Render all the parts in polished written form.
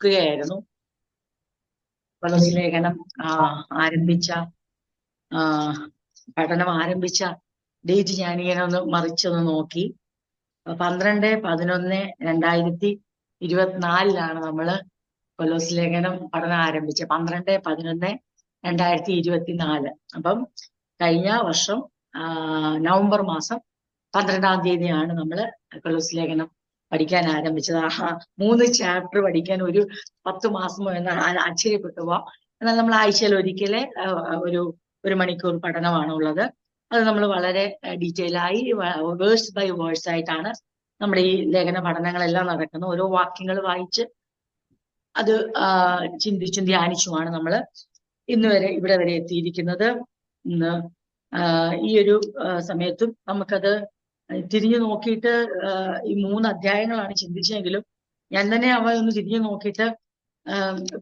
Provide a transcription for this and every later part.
ഓർക്കുകയായിരുന്നു. കൊലോസ്യ ലേഖനം ആരംഭിച്ച പഠനം ആരംഭിച്ച ഡേറ്റ് ഞാനിങ്ങനെ ഒന്ന് മറിച്ചൊന്ന് നോക്കി. 12/11/2024 നമ്മള് കൊലോസ്യ ലേഖനം പഠനം ആരംഭിച്ചത്. 12/11/2024. അപ്പം കഴിഞ്ഞ വർഷം നവംബർ മാസം 12-ാം തീയതിയാണ് നമ്മള് കൊലോസ്യ ലേഖനം പഠിക്കാൻ ആരംഭിച്ചത്. 3 ചാപ്റ്റർ പഠിക്കാൻ ഒരു 10 മാസമോ എന്ന് ആശ്ചര്യപ്പെട്ടു പോവാം. എന്നാൽ നമ്മൾ ആഴ്ചയിൽ ഒരിക്കലെ ഒരു മണിക്കൂർ പഠനമാണ് ഉള്ളത്. അത് നമ്മൾ വളരെ ഡീറ്റെയിൽ ആയി വേഴ്സ് ബൈ വേഴ്സ് ആയിട്ടാണ് നമ്മുടെ ഈ ലേഖന പഠനങ്ങളെല്ലാം നടക്കുന്നത്. ഓരോ വാക്യങ്ങൾ വായിച്ച് അത് ചിന്തിച്ചും ധ്യാനിച്ചുമാണ് നമ്മൾ ഇന്ന് വരെ ഇവിടെ വരെ എത്തിയിരിക്കുന്നത്. ഇന്ന് ഈ ഒരു സമയത്തും നമുക്കത് തിരിഞ്ഞു നോക്കിയിട്ട് ഈ 3 അധ്യായങ്ങളാണ് ചിന്തിച്ചെങ്കിലും ഞാൻ തന്നെ അവ ഒന്ന് തിരിഞ്ഞു നോക്കിയിട്ട്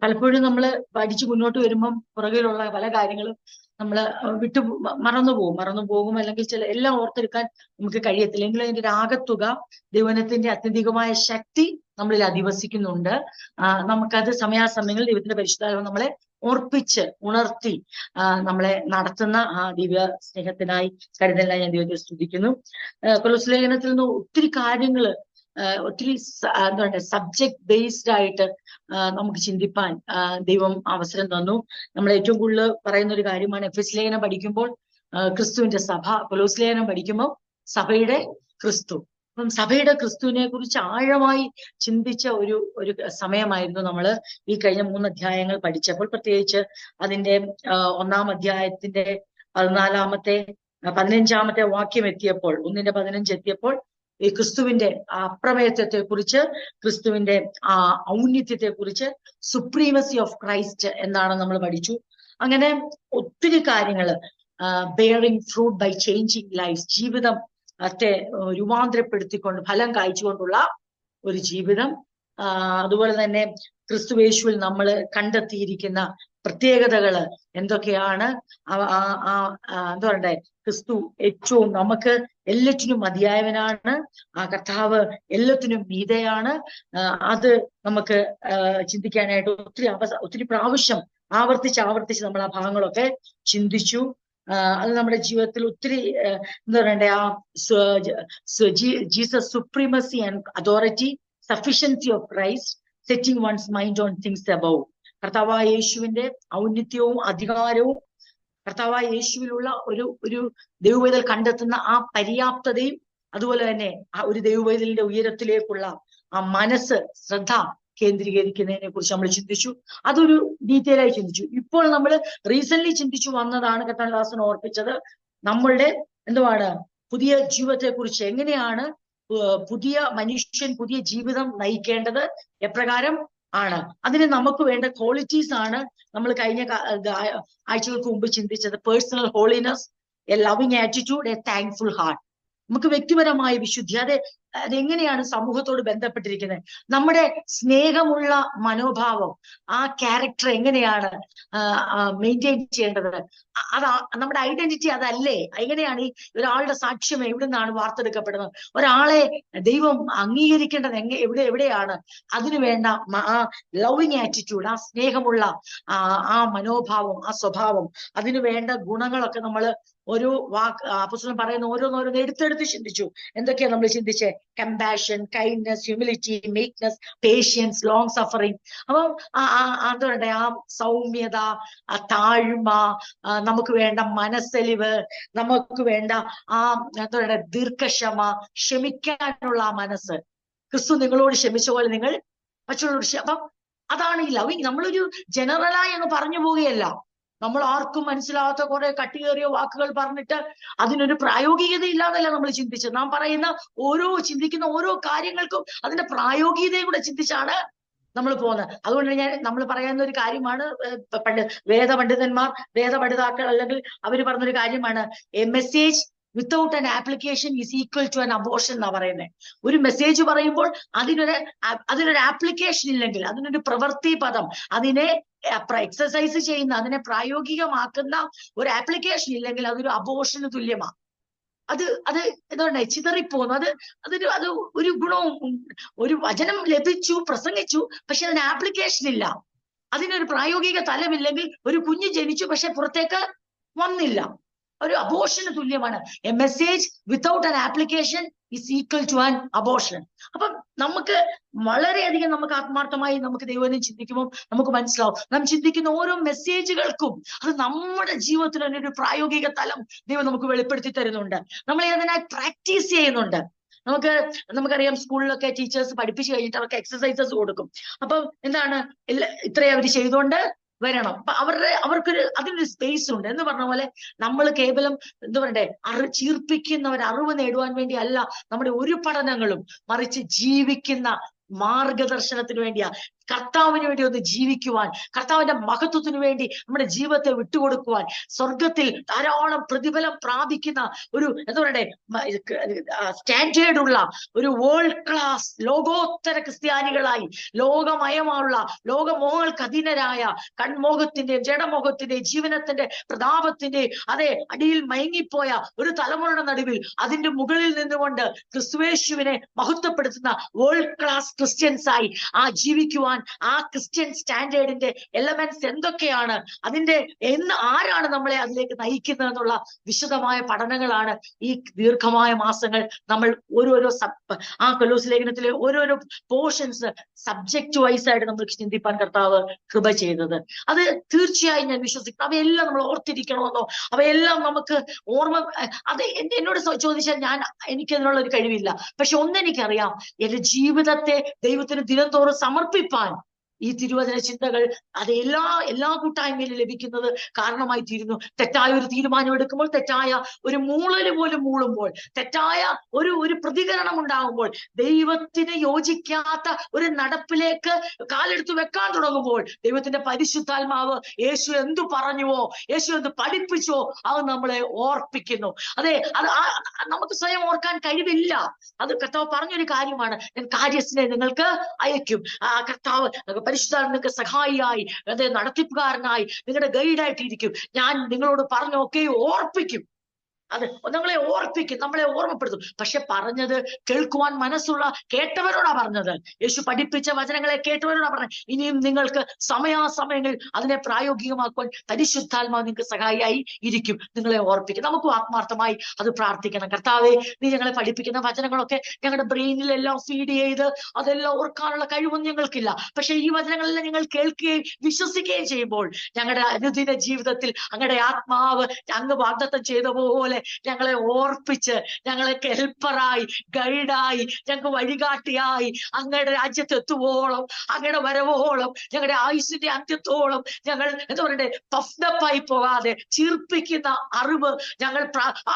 പലപ്പോഴും നമ്മൾ പഠിച്ചു മുന്നോട്ട് വരുമ്പം പുറകിലുള്ള പല കാര്യങ്ങളും നമ്മൾ മറന്നു പോകും, അല്ലെങ്കിൽ എല്ലാം ഓർത്തെടുക്കാൻ നമുക്ക് കഴിയത്തില്ല. എങ്കിലും അതിന്റെ ഒരു ആകത്തുക ദൈവത്തിന്റെ അത്യന്തികമായ ശക്തി നമ്മളിൽ അധിവസിക്കുന്നുണ്ട്. നമുക്കത് സമയാസമയങ്ങളിൽ ദൈവത്തിന്റെ പരിശുദ്ധാത്മാവ് നമ്മളെ ഓർപ്പിച്ച് ഉണർത്തി നമ്മളെ നടത്തുന്ന ആ ദിവ്യ സ്നേഹത്തിനായി കരുതലിനായി ഞാൻ ദൈവത്തെ സ്തുതിക്കുന്നു. കൊലോസ്യ ലേഖനത്തിൽ നിന്ന് ഒത്തിരി കാര്യങ്ങള് ഒത്തിരി എന്താണ് സബ്ജക്ട് ബേസ്ഡ് ആയിട്ട് നമുക്ക് ചിന്തിപ്പാൻ ദൈവം അവസരം തന്നു. നമ്മൾ ഏറ്റവും കൂടുതൽ പറയുന്ന ഒരു കാര്യമാണ് എഫെസ്യ ലേഖനം പഠിക്കുമ്പോൾ ക്രിസ്തുവിന്റെ സഭ, കൊലോസ്യ ലേഖനം പഠിക്കുമ്പോൾ സഭയുടെ ക്രിസ്തു. അപ്പം സഭയുടെ ക്രിസ്തുവിനെ കുറിച്ച് ആഴമായി ചിന്തിച്ച ഒരു സമയമായിരുന്നു നമ്മൾ ഈ കഴിഞ്ഞ 3 അധ്യായങ്ങൾ പഠിച്ചപ്പോൾ. പ്രത്യേകിച്ച് അതിന്റെ 1-ാം അധ്യായത്തിന്റെ 15-ാമത്തെ വാക്യം എത്തിയപ്പോൾ, 1:15 എത്തിയപ്പോൾ ഈ ക്രിസ്തുവിന്റെ അപ്രമേയത്വത്തെ കുറിച്ച്, ക്രിസ്തുവിന്റെ ഔന്നത്യത്തെ കുറിച്ച്, സുപ്രീമസി ഓഫ് ക്രൈസ്റ്റ് എന്നാണ് നമ്മൾ പഠിച്ചു. അങ്ങനെ ഒത്തിരി കാര്യങ്ങള്, bearing fruit by changing life, ജീവിതം രൂപാന്തരപ്പെടുത്തിക്കൊണ്ട് ഫലം കായ്ച്ചുകൊണ്ടുള്ള ഒരു ജീവിതം. അതുപോലെ തന്നെ ക്രിസ്തുവേശുവിൽ നമ്മൾ കണ്ടെത്തിയിരിക്കുന്ന പ്രത്യേകതകള് എന്തൊക്കെയാണ്, എന്താ പറയണ്ടേ, ക്രിസ്തു ഏറ്റവും നമുക്ക് എല്ലാറ്റിനും മതിയായവനാണ്, ആ കർത്താവ് എല്ലാത്തിനും മീതെയാണ്. അത് നമുക്ക് ചിന്തിക്കാനായിട്ട് ഒത്തിരി പ്രാവശ്യം ആവർത്തിച്ച് നമ്മൾ ആ ഭാഗങ്ങളൊക്കെ ചിന്തിച്ചു. അത് നമ്മുടെ ജീവിതത്തിൽ ഒത്തിരി എന്താ പറയണ്ടേ, Jesus supremacy and authority, sufficiency of Christ, setting one's mind on things above. കർത്താവായ യേശുവിന്റെ ഔന്നത്യവും അധികാരവും കർത്താവായ യേശുവിലുള്ള ഒരു ദൈവവേദൽ കണ്ടെത്തുന്ന ആ പര്യാപ്തതയും, അതുപോലെ തന്നെ ആ ഒരു ദൈവവേദലിന്റെ ഉയരത്തിലേക്കുള്ള ആ മനസ്സ്, ശ്രദ്ധ കേന്ദ്രീകരിക്കുന്നതിനെ കുറിച്ച് നമ്മൾ ചിന്തിച്ചു. അതൊരു ഡീറ്റെയിൽ ആയി ചിന്തിച്ചു. ഇപ്പോൾ നമ്മൾ റീസെന്റ് ചിന്തിച്ചു വന്നതാണ് കർത്താദാസൻ ഓർപ്പിച്ചത്, നമ്മളുടെ എന്തുവാണ് പുതിയ ജീവിതത്തെ കുറിച്ച്. എങ്ങനെയാണ് പുതിയ മനുഷ്യൻ പുതിയ ജീവിതം നയിക്കേണ്ടത്, എപ്രകാരം ആണ്, അതിന് നമുക്ക് വേണ്ട ക്വാളിറ്റീസ് ആണ് നമ്മൾ കഴിഞ്ഞ ആഴ്ചകൾക്ക് മുമ്പ് ചിന്തിച്ചത്. Personal holiness, A loving attitude, A thankful heart. നമുക്ക് വ്യക്തിപരമായ വിശുദ്ധി, അതെങ്ങനെയാണ് സമൂഹത്തോട് ബന്ധപ്പെട്ടിരിക്കുന്നത്, നമ്മുടെ സ്നേഹമുള്ള മനോഭാവം, ആ ക്യാരക്ടർ എങ്ങനെയാണ് മെയിൻറ്റെയിൻ ചെയ്യേണ്ടത്, നമ്മുടെ ഐഡന്റിറ്റി അതല്ലേ, എങ്ങനെയാണ് ഈ ഒരാളുടെ സാക്ഷ്യം എവിടെ നിന്നാണ് വാർത്തെടുക്കപ്പെടുന്നത്, ഒരാളെ ദൈവം അംഗീകരിക്കേണ്ടത് എവിടെയാണ്, അതിനു വേണ്ട ആ ലവിങ് ആറ്റിറ്റ്യൂഡ്, ആ സ്നേഹമുള്ള ആ മനോഭാവം, ആ സ്വഭാവം, അതിനു വേണ്ട ഗുണങ്ങളൊക്കെ നമ്മൾ ഓരോ അപ്പോസ്തലൻ പറയുന്ന ഓരോന്നോരോന്ന് എടുത്തെടുത്ത് ചിന്തിച്ചു. എന്തൊക്കെയാ നമ്മൾ ചിന്തിച്ചേ? Compassion, kindness, humility, meekness, patience, long suffering. അപ്പം എന്താ പറയണ്ടേ, ആ സൗമ്യത, ആ താഴ്മ, നമുക്ക് വേണ്ട മനസ്സലിവ്, നമുക്ക് വേണ്ട ആ എന്താ പറയണ്ടേ ദീർഘക്ഷമ, ക്ഷമിക്കാനുള്ള ആ മനസ്സ്. ക്രിസ്തു നിങ്ങളോട് ക്ഷമിച്ച പോലെ നിങ്ങൾ മറ്റുള്ളവരോട്. അപ്പം അതാണ് ഈ ലവിങ്. നമ്മളൊരു ജനറലായി അങ്ങ് പറഞ്ഞു പോവുകയല്ല, നമ്മൾ ആർക്കും മനസ്സിലാവാത്ത കുറെ കട്ടിയേറിയ വാക്കുകൾ പറഞ്ഞിട്ട് അതിനൊരു പ്രായോഗികത ഇല്ലാതല്ല നമ്മൾ ചിന്തിച്ചത്. നാം ചിന്തിക്കുന്ന ഓരോ കാര്യങ്ങൾക്കും അതിന്റെ പ്രായോഗികതയും കൂടെ ചിന്തിച്ചാണ് നമ്മൾ പോകുന്നത്. അതുകൊണ്ട് നമ്മൾ പറയുന്ന ഒരു കാര്യമാണ്, വേദപണ്ഡിതാക്കൾ അല്ലെങ്കിൽ അവര് പറഞ്ഞൊരു കാര്യമാണ്, a message without an application is equal to an abortion എന്നാ പറയുന്നത്. ഒരു മെസ്സേജ് പറയുമ്പോൾ അതിനൊരു ആപ്ലിക്കേഷൻ ഇല്ലെങ്കിൽ, അതിനൊരു പ്രവൃത്തി പദം, അതിനെ എക്സസൈസ് ചെയ്യുന്ന, അതിനെ പ്രായോഗികമാക്കുന്ന ഒരു ആപ്ലിക്കേഷൻ ഇല്ലെങ്കിൽ അതൊരു അബോർഷന് തുല്യമാണ്. അത് എന്താണ് ചിതറിപ്പോകുന്നു. അത് ഒരു ഗുണവും, ഒരു വചനം ലഭിച്ചു, പ്രസംഗിച്ചു, പക്ഷെ അതിന് ആപ്ലിക്കേഷൻ ഇല്ല, അതിനൊരു പ്രായോഗിക തലമില്ലെങ്കിൽ ഒരു കുഞ്ഞ് ജനിച്ചു പക്ഷെ പുറത്തേക്ക് വന്നില്ല. ഒരു അബോർഷന് തുല്യമാണ്. A message without an application is equal to an abortion. അപ്പം നമുക്ക് വളരെയധികം നമുക്ക് ആത്മാർത്ഥമായി നമുക്ക് ദൈവം ചിന്തിക്കുമ്പോൾ നമുക്ക് മനസ്സിലാവും, നാം ചിന്തിക്കുന്ന ഓരോ മെസ്സേജുകൾക്കും അത് നമ്മുടെ ജീവിതത്തിൽ തന്നെ ഒരു പ്രായോഗിക തലം ദൈവം നമുക്ക് വെളിപ്പെടുത്തി തരുന്നുണ്ട്. നമ്മളെ അതിനായി പ്രാക്ടീസ് ചെയ്യുന്നുണ്ട്. നമുക്കറിയാം, സ്കൂളിലൊക്കെ ടീച്ചേഴ്സ് പഠിപ്പിച്ചു കഴിഞ്ഞിട്ട് അവർക്ക് എക്സസൈസസ് കൊടുക്കും. അപ്പം എന്താണ്, ഇത്രയും അവർ ചെയ്തുകൊണ്ട് വരണം. അപ്പൊ അവർക്കൊരു അതിനൊരു സ്പേസ് ഉണ്ട് എന്ന് പറഞ്ഞ പോലെ നമ്മൾ കേവലം എന്താ പറയണ്ടേ, ചീർപ്പിക്കുന്ന അറിവ് നേടുവാൻ വേണ്ടി അല്ല നമ്മുടെ ഒരു പഠനങ്ങളും, മറിച്ച് ജീവിക്കുന്ന മാർഗദർശനത്തിന് വേണ്ടിയാ. കർത്താവിന് വേണ്ടി ഒന്ന് ജീവിക്കുവാൻ, കർത്താവിന്റെ മഹത്വത്തിന് വേണ്ടി നമ്മുടെ ജീവിതത്തെ വിട്ടുകൊടുക്കുവാൻ, സ്വർഗത്തിൽ ധാരാളം പ്രതിഫലം പ്രാപിക്കുന്ന ഒരു എന്താ പറയണ്ടേ സ്റ്റാൻഡേർഡ് ഉള്ള ഒരു വേൾഡ് ക്ലാസ് ലോകോത്തര ക്രിസ്ത്യാനികളായി, ലോകമയമുള്ള ലോകമോഹങ്ങൾക്ക് അധീനരായ, കൺമോഹത്തിന്റെയും ജഡമോഹത്തിന്റെയും ജീവനത്തിന്റെ പ്രതാപത്തിന്റെയും അടിയിൽ മയങ്ങിപ്പോയ ഒരു തലമുറയുടെ നടുവിൽ അതിന്റെ മുകളിൽ നിന്നുകൊണ്ട് ക്രിസ്തുവേശുവിനെ മഹത്വപ്പെടുത്തുന്ന വേൾഡ് ക്ലാസ് ക്രിസ്ത്യൻസ് ആയി ജീവിക്കുവാൻ, ആ ക്രിസ്ത്യൻ സ്റ്റാൻഡേർഡിന്റെ എലമെന്റ്സ് എന്തൊക്കെയാണ്, ആരാണ് നമ്മളെ അതിലേക്ക് നയിക്കുന്നത് എന്നുള്ള വിശദമായ പഠനങ്ങളാണ് ഈ ദീർഘമായ മാസങ്ങൾ നമ്മൾ ഓരോരോ ആ കൊലോസ് ലേഖനത്തിലെ ഓരോരോ പോർഷൻസ് സബ്ജക്ട് വൈസ് ആയിട്ട് നമ്മൾ ചിന്തിപ്പാൻ കർത്താവ് കൃപ ചെയ്തത്. അത് തീർച്ചയായും ഞാൻ വിശ്വസിക്കുന്നു. അവയെല്ലാം നമ്മൾ ഓർത്തിരിക്കണമെന്നോ അവയെല്ലാം നമുക്ക് എന്നോട് ചോദിച്ചാൽ എനിക്കതിനുള്ള ഒരു കഴിവില്ല. പക്ഷെ ഒന്നെനിക്കറിയാം, എന്റെ ജീവിതത്തെ ദൈവത്തിന് ദിനംതോറും സമർപ്പിപ്പാൻ ഈ തിരുവചന ചിന്തകൾ എല്ലാ കൂട്ടായ്മയിലും ലഭിക്കുന്നത് കാരണമായി തീരുന്നു. തെറ്റായ ഒരു തീരുമാനം എടുക്കുമ്പോൾ, തെറ്റായ ഒരു മൂളല് പോലും മൂളുമ്പോൾ, തെറ്റായ ഒരു പ്രതികരണം ഉണ്ടാകുമ്പോൾ, ദൈവത്തിന് യോജിക്കാത്ത ഒരു നടപ്പിലേക്ക് കാലെടുത്ത് വെക്കാൻ തുടങ്ങുമ്പോൾ, ദൈവത്തിന്റെ പരിശുദ്ധാത്മാവ് യേശു എന്തു പറഞ്ഞുവോ, യേശു എന്ത് പഠിപ്പിച്ചോ അത് നമ്മളെ ഓർപ്പിക്കുന്നു. അത് നമുക്ക് സ്വയം ഓർക്കാൻ കഴിവില്ല. അത് കർത്താവ് പറഞ്ഞൊരു കാര്യമാണ്, ഞാൻ കാര്യസ്ഥനെ നിങ്ങൾക്ക് അയക്കും. കർത്താവ് പരിശുദ്ധാത്മാവ് നിങ്ങൾക്ക് സഹായിയായി, നടത്തിപ്പുകാരനായി, നിങ്ങളുടെ ഗൈഡായിട്ടിരിക്കും. ഞാൻ നിങ്ങളോട് പറഞ്ഞൊക്കെ ഓർപ്പിക്കും. അത് നമ്മളെ ഓർപ്പിക്കും, നമ്മളെ ഓർമ്മപ്പെടുത്തും. പക്ഷെ പറഞ്ഞത് കേൾക്കുവാൻ മനസ്സുള്ള കേട്ടവരോടാ പറഞ്ഞത്. യേശു പഠിപ്പിച്ച വചനങ്ങളെ കേട്ടവരോടാ പറഞ്ഞത്. ഇനിയും നിങ്ങൾക്ക് സമയാസമയങ്ങളിൽ അതിനെ പ്രായോഗികമാക്കുവാൻ പരിശുദ്ധാത്മാവ് നിങ്ങൾക്ക് സഹായിയായി ഇരിക്കും, നിങ്ങളെ ഓർപ്പിക്കും. നമുക്കും ആത്മാർത്ഥമായി അത് പ്രാർത്ഥിക്കണം. കർത്താവേ, നീ ഞങ്ങളെ പഠിപ്പിക്കുന്ന വചനങ്ങളൊക്കെ ഞങ്ങളുടെ ബ്രെയിനിലെല്ലാം ഫീഡ് ചെയ്ത് അതെല്ലാം ഓർക്കാനുള്ള കഴിവൊന്നും ഞങ്ങൾക്കില്ല. പക്ഷെ ഈ വചനങ്ങളെല്ലാം ഞങ്ങൾ കേൾക്കുകയും വിശ്വസിക്കുകയും ചെയ്യുമ്പോൾ ഞങ്ങളുടെ അനുദിന ജീവിതത്തിൽ അങ്ങയുടെ ആത്മാവ് അങ്ങ് വാഗ്ദത്തം ചെയ്ത പോലെ ഞങ്ങളെ ഓർപ്പിച്ച്, ഞങ്ങളെ ഹെൽപ്പറായി, ഗൈഡായി, ഞങ്ങൾക്ക് വഴികാട്ടിയായി അങ്ങയുടെ രാജ്യത്ത് എത്തുവോളം, അങ്ങയുടെ വരവോളം, ഞങ്ങളുടെ ആയുസ്സിന്റെ അന്ത്യത്തോളം ഞങ്ങൾ എന്താ പറയണ്ടേ പഫ്ഡപ്പായി പോകാതെ ചീർപ്പിക്കുന്ന അറിവ് ഞങ്ങൾ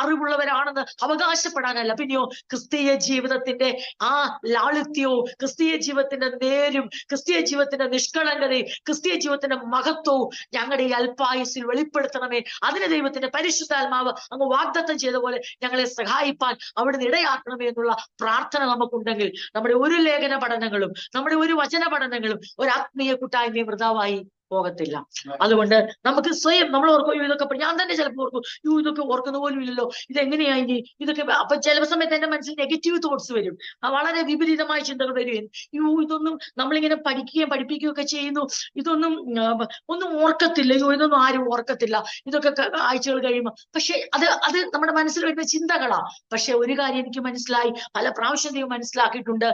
അറിവുള്ളവരാണെന്ന് അവകാശപ്പെടാനല്ല, പിന്നെയോ ക്രിസ്തീയ ജീവിതത്തിന്റെ ആ ലാളിത്യവും, ക്രിസ്തീയ ജീവിതത്തിന്റെ നേരും, ക്രിസ്തീയ ജീവിതത്തിന്റെ നിഷ്കളങ്കതയും, ക്രിസ്തീയ ജീവിതത്തിന്റെ മഹത്വവും ഞങ്ങളുടെ ഈ അല്പായുസ്സിൽ വെളിപ്പെടുത്തണമേ. അതിന് ദൈവത്തിന്റെ പരിശുദ്ധാത്മാവ് അങ്ങ് വാഗ്ദത്തം ചെയ്ത പോലെ ഞങ്ങളെ സഹായിപ്പാൻ അവിടുന്ന് ഇടയാക്കണമേ എന്നുള്ള പ്രാർത്ഥന നമുക്കുണ്ടെങ്കിൽ നമ്മുടെ ഒരു ലേഖന പഠനങ്ങളും നമ്മുടെ ഒരു വചന പഠനങ്ങളും ഒരു ആത്മീയ കൂട്ടായ്മയും വൃഥാവായി പോകത്തില്ല. അതുകൊണ്ട് നമുക്ക് സ്വയം നമ്മൾ ഓർക്കും, ഇതൊക്കെ ഞാൻ തന്നെ ചിലപ്പോൾ ഓർക്കും, ഇതൊക്കെ ഓർക്കുന്ന പോലും ഇല്ലല്ലോ, ഇതെങ്ങനെയാ ഇനി ഇതൊക്കെ. അപ്പൊ ചില സമയത്ത് എന്റെ മനസ്സിൽ നെഗറ്റീവ് തോട്ട്സ് വരും, വളരെ വിപരീതമായ ചിന്തകൾ വരും. ഇതൊന്നും നമ്മളിങ്ങനെ പഠിപ്പിക്കുകയും ഒക്കെ ചെയ്യുന്നു, ഒന്നും ഓർക്കത്തില്ല, ഇതൊന്നും ആരും ഓർക്കത്തില്ല, ഇതൊക്കെ ആഴ്ചകൾ കഴിയുമ്പോൾ. പക്ഷെ അത് നമ്മുടെ മനസ്സിൽ വരുന്ന ചിന്തകളാ. പക്ഷെ ഒരു കാര്യം എനിക്ക് മനസ്സിലായി, പല പ്രാവശ്യം ദൈവം മനസ്സിലാക്കിയിട്ടുണ്ട്,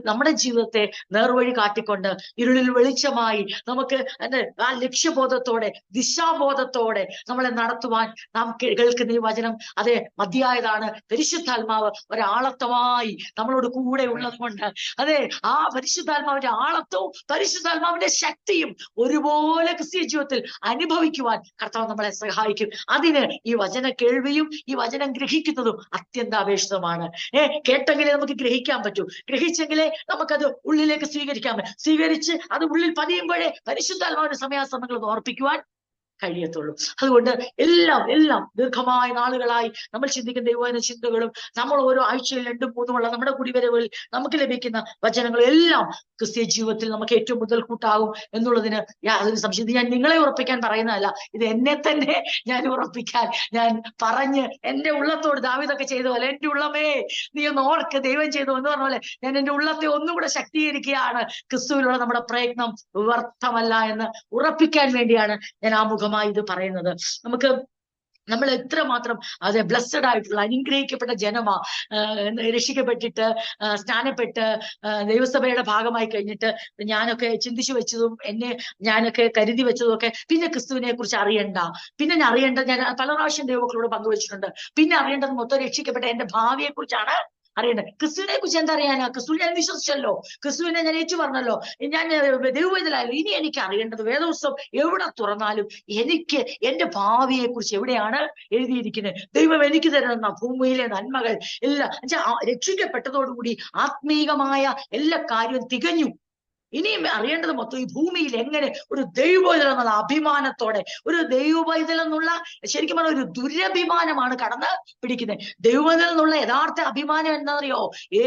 നമ്മുടെ ജീവിതത്തെ നേർവഴി കാട്ടിക്കൊണ്ട് ഇരുളിൽ വെളിച്ചമായി നമുക്ക് ആ ലക്ഷ്യബോധത്തോടെ ദിശാബോധത്തോടെ നമ്മളെ നടത്തുവാൻ നാം കേൾക്കുന്ന ഈ വചനം മതിയായതാണ്. പരിശുദ്ധാത്മാവ് ഒരാളത്വമായി നമ്മളോട് കൂടെ ഉള്ളത് കൊണ്ട് ആ പരിശുദ്ധാത്മാവിന്റെ ആളത്വവും പരിശുദ്ധാത്മാവിന്റെ ശക്തിയും ഒരുപോലെ ക്രിസ്തീയ ജീവിതത്തിൽ അനുഭവിക്കുവാൻ കർത്താവ് നമ്മളെ സഹായിക്കും. അതിന് ഈ വചന കേൾവിയും ഈ വചനം ഗ്രഹിക്കുന്നതും അത്യന്താപേക്ഷിതമാണ്. കേട്ടെങ്കിലേ നമുക്ക് ഗ്രഹിക്കാൻ പറ്റൂ, ഗ്രഹിച്ചെങ്കിലേ നമുക്കത് ഉള്ളിലേക്ക് സ്വീകരിക്കാൻ പറ്റും. സ്വീകരിച്ച് അത് ഉള്ളിൽ പതിയുമ്പോഴേ പരിശുദ്ധാത്മാവിന്റെ സമയാസമയങ്ങൾ ഓർപ്പിക്കുവാൻ കഴിയത്തുള്ളൂ. അതുകൊണ്ട് എല്ലാം ദീർഘമായ നാളുകളായി നമ്മൾ ചിന്തിക്കുന്ന ദൈവവചന ചിന്തകളും നമ്മൾ ഓരോ ആഴ്ചയിൽ 2-3 നമ്മുടെ കുടിവരവുകളിൽ നമുക്ക് ലഭിക്കുന്ന വചനങ്ങളും എല്ലാം ക്രിസ്തീയ ജീവിതത്തിൽ നമുക്ക് ഏറ്റവും മുതൽക്കൂട്ടാകും എന്നുള്ളതിന് യാതൊരു സംശയം. ഇത് ഞാൻ നിങ്ങളെ ഉറപ്പിക്കാൻ പറയുന്നതല്ല, ഇത് എന്നെ തന്നെ ഞാൻ ഉറപ്പിക്കാൻ, ഞാൻ പറഞ്ഞ് എന്റെ ഉള്ളത്തോട് ദാവീദൊക്കെ ചെയ്ത പോലെ, എന്റെ ഉള്ളമേ നീ ഒന്ന് ഓർക്ക് ദൈവം ചെയ്തു എന്ന് പറഞ്ഞ പോലെ ഞാൻ എന്റെ ഉള്ളത്തെ ഒന്നും കൂടെ ശക്തീകരിക്കുകയാണ്. ക്രിസ്തുവിലുള്ള നമ്മുടെ പ്രയത്നം വ്യർത്ഥമല്ല എന്ന് ഉറപ്പിക്കാൻ വേണ്ടിയാണ് ഞാൻ ആമുഖമായി ഇത് പറയുന്നത്. നമ്മൾ എത്രമാത്രം ബ്ലസ്സഡ് ആയിട്ടുള്ള അനുഗ്രഹിക്കപ്പെട്ട ജനമാ, രക്ഷിക്കപ്പെട്ടിട്ട് സ്നാനപ്പെട്ട് ദൈവസഭയുടെ ഭാഗമായി കഴിഞ്ഞിട്ട് ഞാനൊക്കെ ചിന്തിച്ചു വെച്ചതും ഞാനൊക്കെ കരുതി വെച്ചതും ഒക്കെ പിന്നെ ക്രിസ്തുവിനെ കുറിച്ച് അറിയണ്ട, പിന്നെ ഞാൻ പല പ്രാവശ്യം ദൈവമക്കളോട് പങ്കുവച്ചിട്ടുണ്ട്. പിന്നെ അറിയേണ്ടത് മൊത്തം രക്ഷിക്കപ്പെട്ട എന്റെ ഭാവിയെ കുറിച്ചാണ് അറിയണ്ടത്. ക്രിസ്തുവിനെ കുറിച്ച് എന്താ അറിയാനാ? ക്രിസ്തുവിനെ ഞാൻ വിശ്വസിച്ചല്ലോ, ക്രിസ്തുവിനെ ഞാൻ ഏറ്റു പറഞ്ഞല്ലോ, ഞാൻ ദൈവവേദനായാലും. ഇനി എനിക്ക് അറിയേണ്ടത് വേദപുസ്തകം എവിടെ തുറന്നാലും എനിക്ക് എന്റെ ഭാവിയെ കുറിച്ച് എവിടെയാണ് എഴുതിയിരിക്കുന്നത്, ദൈവം എനിക്ക് തരുന്ന ഭൂമിയിലെ നന്മകൾ എല്ലാം. രക്ഷിക്കപ്പെട്ടതോടുകൂടി ആത്മീകമായ എല്ലാ കാര്യവും തികഞ്ഞു. ഇനിയും അറിയേണ്ടത് മൊത്തം ഈ ഭൂമിയിൽ എങ്ങനെ ഒരു ദൈവപൈതൽ എന്നുള്ള അഭിമാനത്തോടെ, ഒരു ദൈവപൈതൽ എന്നുള്ള ശരിക്കും പറഞ്ഞ ഒരു ദുരഭിമാനമാണ് കടന്ന് പിടിക്കുന്നത്. ദൈവപൈതൽ എന്നുള്ള യഥാർത്ഥ അഭിമാനം എന്താണെന്നറിയോ?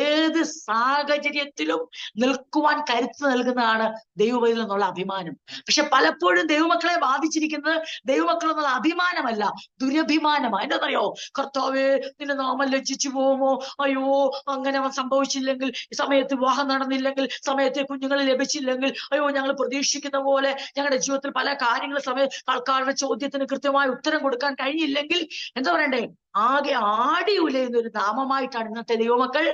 ഏത് സാഹചര്യത്തിലും നിൽക്കുവാൻ കരുത്ത് നൽകുന്നതാണ് ദൈവപൈതൽ എന്നുള്ള അഭിമാനം. പക്ഷെ പലപ്പോഴും ദൈവമക്കളെ ബാധിച്ചിരിക്കുന്നത് ദൈവമക്കൾ എന്നുള്ള അഭിമാനമല്ല, ദുരഭിമാനമാണ്. എന്താണെന്നറിയോ? കർത്താവേ നിന്റെ നാമം ലജ്ജിച്ചു പോകുമോ, അയ്യോ അങ്ങനെ സംഭവിച്ചില്ലെങ്കിൽ, സമയത്ത് വിവാഹം നടന്നില്ലെങ്കിൽ, സമയത്തെ കുഞ്ഞുങ്ങളെ ലഭിച്ചില്ലെങ്കിൽ, അയ്യോ ഞങ്ങൾ പ്രതീക്ഷിക്കുന്ന പോലെ ഞങ്ങളുടെ ജീവിതത്തിൽ പല കാര്യങ്ങൾ ആൾക്കാരുടെ ചോദ്യത്തിന് കൃത്യമായ ഉത്തരം കൊടുക്കാൻ കഴിഞ്ഞില്ലെങ്കിൽ, എന്താ പറയണ്ടേ, ആകെ ആടി ഉലയുന്ന ഒരു നാമമായിട്ടാണ് ഇന്നത്തെ ദൈവമക്കൾ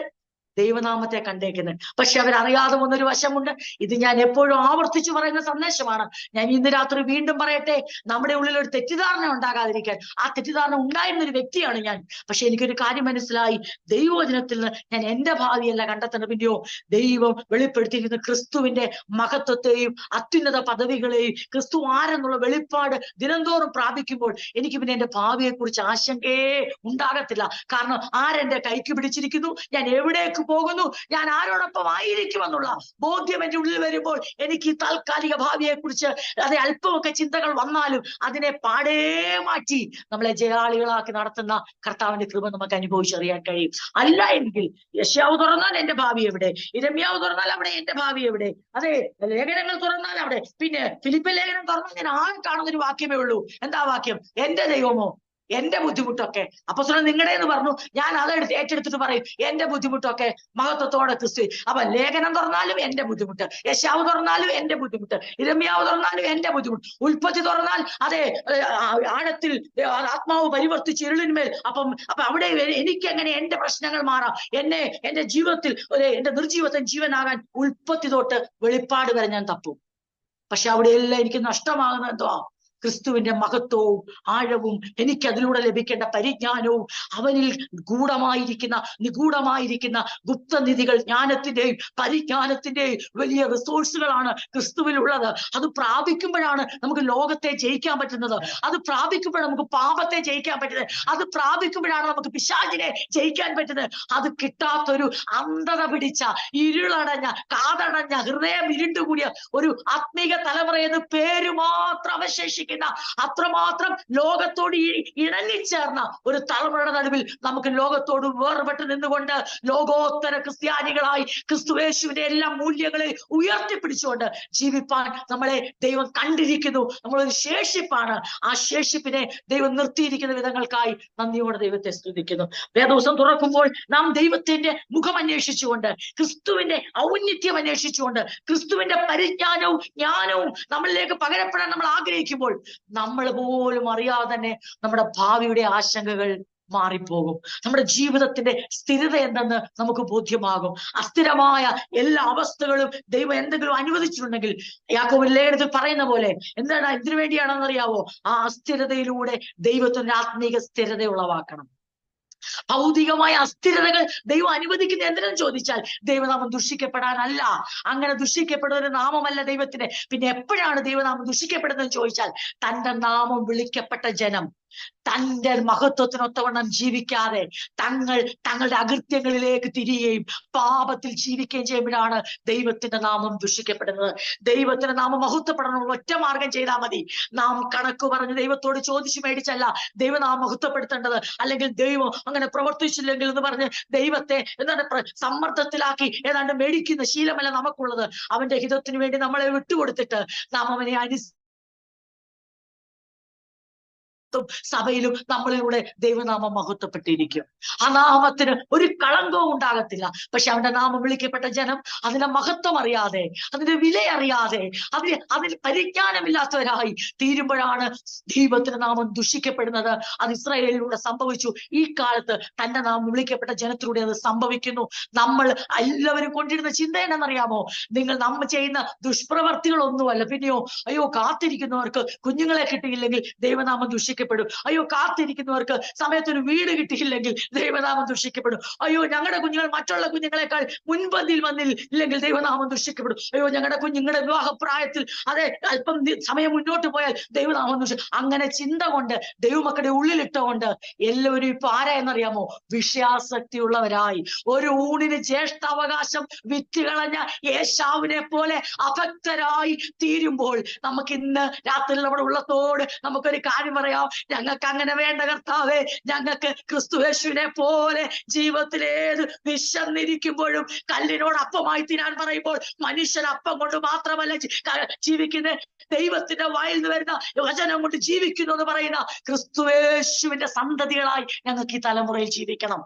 ദൈവനാമത്തെ കണ്ടേക്കുന്നത്. പക്ഷെ അവരറിയാതെ വന്നൊരു വശമുണ്ട്. ഇത് ഞാൻ എപ്പോഴും ആവർത്തിച്ചു പറയുന്ന സന്ദേശമാണ്. ഞാൻ ഇന്ന് രാത്രി വീണ്ടും പറയട്ടെ, നമ്മുടെ ഉള്ളിൽ ഒരു തെറ്റിദ്ധാരണ ഉണ്ടാകാതിരിക്കാൻ. ആ തെറ്റിദ്ധാരണ ഉണ്ടായിരുന്ന ഒരു വ്യക്തിയാണ് ഞാൻ. പക്ഷെ എനിക്കൊരു കാര്യം മനസ്സിലായി, ദൈവവചനത്തിൽ നിന്ന് ഞാൻ എന്റെ ഭാവിയല്ല കണ്ടെത്തുന്നത്, പിന്നെയോ ദൈവം വെളിപ്പെടുത്തിയിരിക്കുന്ന ക്രിസ്തുവിന്റെ മഹത്വത്തെയും അത്യുന്നത പദവികളെയും ക്രിസ്തു ആരെന്നുള്ള വെളിപ്പാട് ദിനംതോറും പ്രാപിക്കുമ്പോൾ എനിക്ക് പിന്നെ എന്റെ ഭാവിയെ കുറിച്ച് ആശങ്കയെ ഉണ്ടാകത്തില്ല. കാരണം ആരെന്റെ കൈക്ക് പിടിച്ചിരിക്കുന്നു, ഞാൻ എവിടേക്ക് പോകുന്നു, ഞാൻ ആരോടൊപ്പം ആയിരിക്കുമെന്നുള്ള ബോധ്യം എന്റെ ഉള്ളിൽ വരുമ്പോൾ എനിക്ക് താൽക്കാലിക ഭാവിയെ കുറിച്ച് അല്പമൊക്കെ ചിന്തകൾ വന്നാലും അതിനെ പാടേ മാറ്റി നമ്മളെ ജയാളികളാക്കി നടത്തുന്ന കർത്താവിന്റെ കൃപ നമുക്ക് അനുഭവിച്ചറിയാൻ കഴിയും. അല്ല എങ്കിൽ യെശയ്യാവ് തുറന്നാൽ എന്റെ ഭാവി എവിടെ, യിരെമ്യാവ് തുറന്നാൽ അവിടെ എന്റെ ഭാവി എവിടെ, അതെ ലേഖനങ്ങൾ തുറന്നാൽ അവിടെ. പിന്നെ ഫിലിപ്പിയ ലേഖനം തുറന്നാൽ ഞാൻ ആകെ കാണുന്നൊരു വാക്യമേ ഉള്ളൂ. എന്താ വാക്യം? എന്റെ ദൈവമോ എന്റെ ബുദ്ധിമുട്ടൊക്കെ. അപ്പോസ്തലൻ നിങ്ങളുടെ എന്ന് പറഞ്ഞു, ഞാൻ അതെടുത്ത് ഏറ്റെടുത്തിട്ട് പറയും, എന്റെ ബുദ്ധിമുട്ടൊക്കെ മഹത്വത്തോടെ ക്രിസ്തു. അപ്പൊ ലേഖനം തുറന്നാലും എന്റെ ബുദ്ധിമുട്ട്, യെശയ്യാവ് തുറന്നാലും എന്റെ ബുദ്ധിമുട്ട്, യിരെമ്യാവ് തുറന്നാലും എന്റെ ബുദ്ധിമുട്ട്, ഉൽപ്പത്തി തുറന്നാൽ അതെ ആഴത്തിൽ ആത്മാവ് പരിവർത്തിച്ച് ഇരുളിന്മേൽ. അപ്പൊ അവിടെ എനിക്ക് എങ്ങനെ എന്റെ പ്രശ്നങ്ങൾ മാറാം, എന്റെ ജീവിതത്തിൽ എന്റെ നിർജീവത്തിൽ ജീവനാകാൻ ഉൽപ്പത്തി തൊട്ട് വെളിപ്പാട് വരെ ഞാൻ തപ്പും. പക്ഷെ അവിടെയെല്ലാം എനിക്ക് നഷ്ടമാകുന്നത് എന്തുവാ? ക്രിസ്തുവിന്റെ മഹത്വവും ആഴവും എനിക്ക് അതിലൂടെ ലഭിക്കേണ്ട പരിജ്ഞാനവും അവനിൽ നിഗൂഢമായിരിക്കുന്ന ഗുപ്തനിധികൾ, ജ്ഞാനത്തിന്റെയും പരിജ്ഞാനത്തിന്റെയും വലിയ റിസോഴ്സുകളാണ് ക്രിസ്തുവിലുള്ളത്. അത് പ്രാപിക്കുമ്പോഴാണ് നമുക്ക് ലോകത്തെ ജയിക്കാൻ പറ്റുന്നത്. അത് പ്രാപിക്കുമ്പോഴാണ് നമുക്ക് പാപത്തെ ജയിക്കാൻ പറ്റുന്നത്. അത് പ്രാപിക്കുമ്പോഴാണ് നമുക്ക് പിശാചിനെ ജയിക്കാൻ പറ്റുന്നത്. അത് കിട്ടാത്തൊരു അന്ധത പിടിച്ച, ഇരുളടഞ്ഞ, കാതടഞ്ഞ, ഹൃദയം ഇരുണ്ടുകൂടിയ ഒരു ആത്മീക തലമുറയെന്ന് പേര് മാത്രം അവശേഷിക്കുന്ന, അത്രമാത്രം ലോകത്തോട് ഇണങ്ങിച്ചേർന്ന ഒരു തലമുറയുടെ നടുവിൽ നമുക്ക് ലോകത്തോട് വേർപെട്ട് നിന്നുകൊണ്ട് ലോകോത്തര ക്രിസ്ത്യാനികളായി ക്രിസ്തുയേശുവിന്റെ എല്ലാ മൂല്യങ്ങളെ ഉയർത്തിപ്പിടിച്ചുകൊണ്ട് ജീവിപ്പാൻ നമ്മളെ ദൈവം കണ്ടിരിക്കുന്നു. നമ്മളൊരു ശേഷിപ്പാണ്. ആ ശേഷിപ്പിനെ ദൈവം നിർത്തിയിരിക്കുന്ന വിധങ്ങൾക്കായി നന്ദിയോടെ ദൈവത്തെ സ്തുതിക്കുന്നു. വേദപുസ്തകം തുറക്കുമ്പോൾ നാം ദൈവത്തിന്റെ മുഖം അന്വേഷിച്ചുകൊണ്ട്, ക്രിസ്തുവിന്റെ ഔന്നത്യം അന്വേഷിച്ചുകൊണ്ട്, ക്രിസ്തുവിന്റെ പരിജ്ഞാനവും ജ്ഞാനവും നമ്മളിലേക്ക് പകരപ്പെടാൻ നമ്മൾ ആഗ്രഹിക്കുമ്പോൾ നമ്മൾ പോലും അറിയാതെ തന്നെ നമ്മുടെ ഭാവിയുടെ ആശങ്കകൾ മാറിപ്പോകും. നമ്മുടെ ജീവിതത്തിന്റെ സ്ഥിരത എന്തെന്ന് നമുക്ക് ബോധ്യമാകും. അസ്ഥിരമായ എല്ലാ അവസ്ഥകളും ദൈവം എന്തെങ്കിലും അനുവദിച്ചിട്ടുണ്ടെങ്കിൽ, യാക്കോബ് ലേഖനത്തിൽ പറയുന്ന പോലെ എന്തിനു വേണ്ടിയാണെന്ന് അറിയാവോ? ആ അസ്ഥിരതയിലൂടെ ദൈവത്തിന്റെ ആത്മീക സ്ഥിരത ഉളവാക്കണം. ഭൗതികമായ അസ്ഥിരതകൾ ദൈവം അനുവദിക്കുന്ന എന്തിനെന്ന് ചോദിച്ചാൽ ദൈവനാമം ദുഷിക്കപ്പെടാനല്ല. അങ്ങനെ ദുഷിക്കപ്പെടുന്ന ഒരു നാമമല്ല ദൈവത്തിന്. പിന്നെ എപ്പോഴാണ് ദൈവനാമം ദുഷിക്കപ്പെടുന്നതെന്ന് ചോദിച്ചാൽ തന്റെ നാമം വിളിക്കപ്പെട്ട ജനം തന്റെ മഹത്വത്തിനൊത്തവണ്ണം ജീവിക്കാതെ തങ്ങളുടെ അകൃത്യങ്ങളിലേക്ക് തിരിയുകയും പാപത്തിൽ ജീവിക്കുകയും ചെയ്യുമ്പോഴാണ് ദൈവത്തിന്റെ നാമം ദുഷിക്കപ്പെടുന്നത്. ദൈവത്തിന്റെ നാമം മഹത്വപ്പെടണം ഒറ്റ മാർഗം ചെയ്താൽ മതി. നാം കണക്ക് പറഞ്ഞ് ദൈവത്തോട് ചോദിച്ചു മേടിച്ചല്ല ദൈവനാമം മഹത്വപ്പെടുത്തേണ്ടത്. അല്ലെങ്കിൽ ദൈവം അങ്ങനെ പ്രവർത്തിച്ചില്ലെങ്കിൽ എന്ന് പറഞ്ഞ് ദൈവത്തെ സമ്മർദ്ദത്തിലാക്കി ഏതാണ്ട് മേടിക്കുന്ന ശീലമല്ല നമുക്കുള്ളത്. അവന്റെ ഹിതത്തിന് വേണ്ടി നമ്മളെ വിട്ടുകൊടുത്തിട്ട് നാം അവനെ സഭയിലും നമ്മളിലൂടെ ദൈവനാമം മഹത്വപ്പെട്ടിരിക്കും. ആ നാമത്തിന് ഒരു കളങ്കവും ഉണ്ടാകത്തില്ല. പക്ഷെ അവന്റെ നാമം വിളിക്കപ്പെട്ട ജനം അതിന്റെ മഹത്വം അറിയാതെ, അതിന്റെ വില അറിയാതെ, അതിൽ പരിജ്ഞാനമില്ലാത്തവരായി തീരുമ്പോഴാണ് ദൈവത്തിന്റെ നാമം ദുഷിക്കപ്പെടുന്നത്. അത് ഇസ്രായേലിലൂടെ സംഭവിച്ചു. ഈ കാലത്ത് തന്റെ നാമം വിളിക്കപ്പെട്ട ജനത്തിലൂടെ അത് സംഭവിക്കുന്നു. നമ്മൾ എല്ലാവരും കൊണ്ടിരുന്ന ചിന്ത എന്നറിയാമോ? നമ്മൾ ചെയ്യുന്ന ദുഷ്പ്രവർത്തികളൊന്നുമല്ല. പിന്നെയോ, അയ്യോ കാത്തിരിക്കുന്നവർക്ക് കുഞ്ഞുങ്ങളെ കിട്ടിയില്ലെങ്കിൽ ദൈവനാമം ദുഷിക്കപ്പെടും. അയ്യോ കാത്തിരിക്കുന്നവർക്ക് സമയത്തൊരു വീട് കിട്ടിയില്ലെങ്കിൽ ദൈവനാമം ദുഷിക്കപ്പെടും. അയ്യോ ഞങ്ങളുടെ കുഞ്ഞുങ്ങൾ മറ്റുള്ള കുഞ്ഞുങ്ങളെക്കാൾ മുൻപന്തിയിൽ വന്നില്ലെങ്കിൽ ദൈവനാമം ദുഷിക്കപ്പെടും. അയ്യോ ഞങ്ങളുടെ കുഞ്ഞുങ്ങളുടെ വിവാഹപ്രായത്തിൽ അല്പം സമയം മുന്നോട്ട് പോയാൽ ദൈവനാമം അങ്ങനെ ചിന്ത കൊണ്ട് ദൈവമക്കളുടെ ഉള്ളിലിട്ടുകൊണ്ട് എല്ലാവരും ഇപ്പൊ ആരാ എന്നറിയാമോ? വിഷയാസക്തിയുള്ളവരായി ഒരു ഊണിന് ജ്യേഷ്ഠാവകാശം വിറ്റുകളഞ്ഞ ഏശാവിനെ പോലെ അഭക്തരായി തീരുമ്പോൾ നമുക്ക് ഇന്ന് രാത്രി നമ്മുടെ ഉള്ളത്തോട് നമുക്കൊരു കാര്യം പറയാം. ഞങ്ങൾക്ക് അങ്ങനെ വേണ്ട കർത്താവേ. ഞങ്ങൾക്ക് ക്രിസ്തുയേശുവിനെ പോലെ ജീവിതത്തിൽ ഏത് വിശന്നിരിക്കുമ്പോഴും കല്ലിനോട് അപ്പമായി തീരാൻ പറയുമ്പോൾ മനുഷ്യൻ അപ്പം കൊണ്ട് മാത്രമല്ല ജീവിക്കുന്നത്, ദൈവത്തിന്റെ വായിൽ നിന്ന് വരുന്ന വചനം കൊണ്ട് ജീവിക്കുന്നു എന്ന് പറയുന്ന ക്രിസ്തുയേശുവിന്റെ സന്തതികളായി ഞങ്ങൾക്ക് ഈ തലമുറയിൽ ജീവിക്കണം.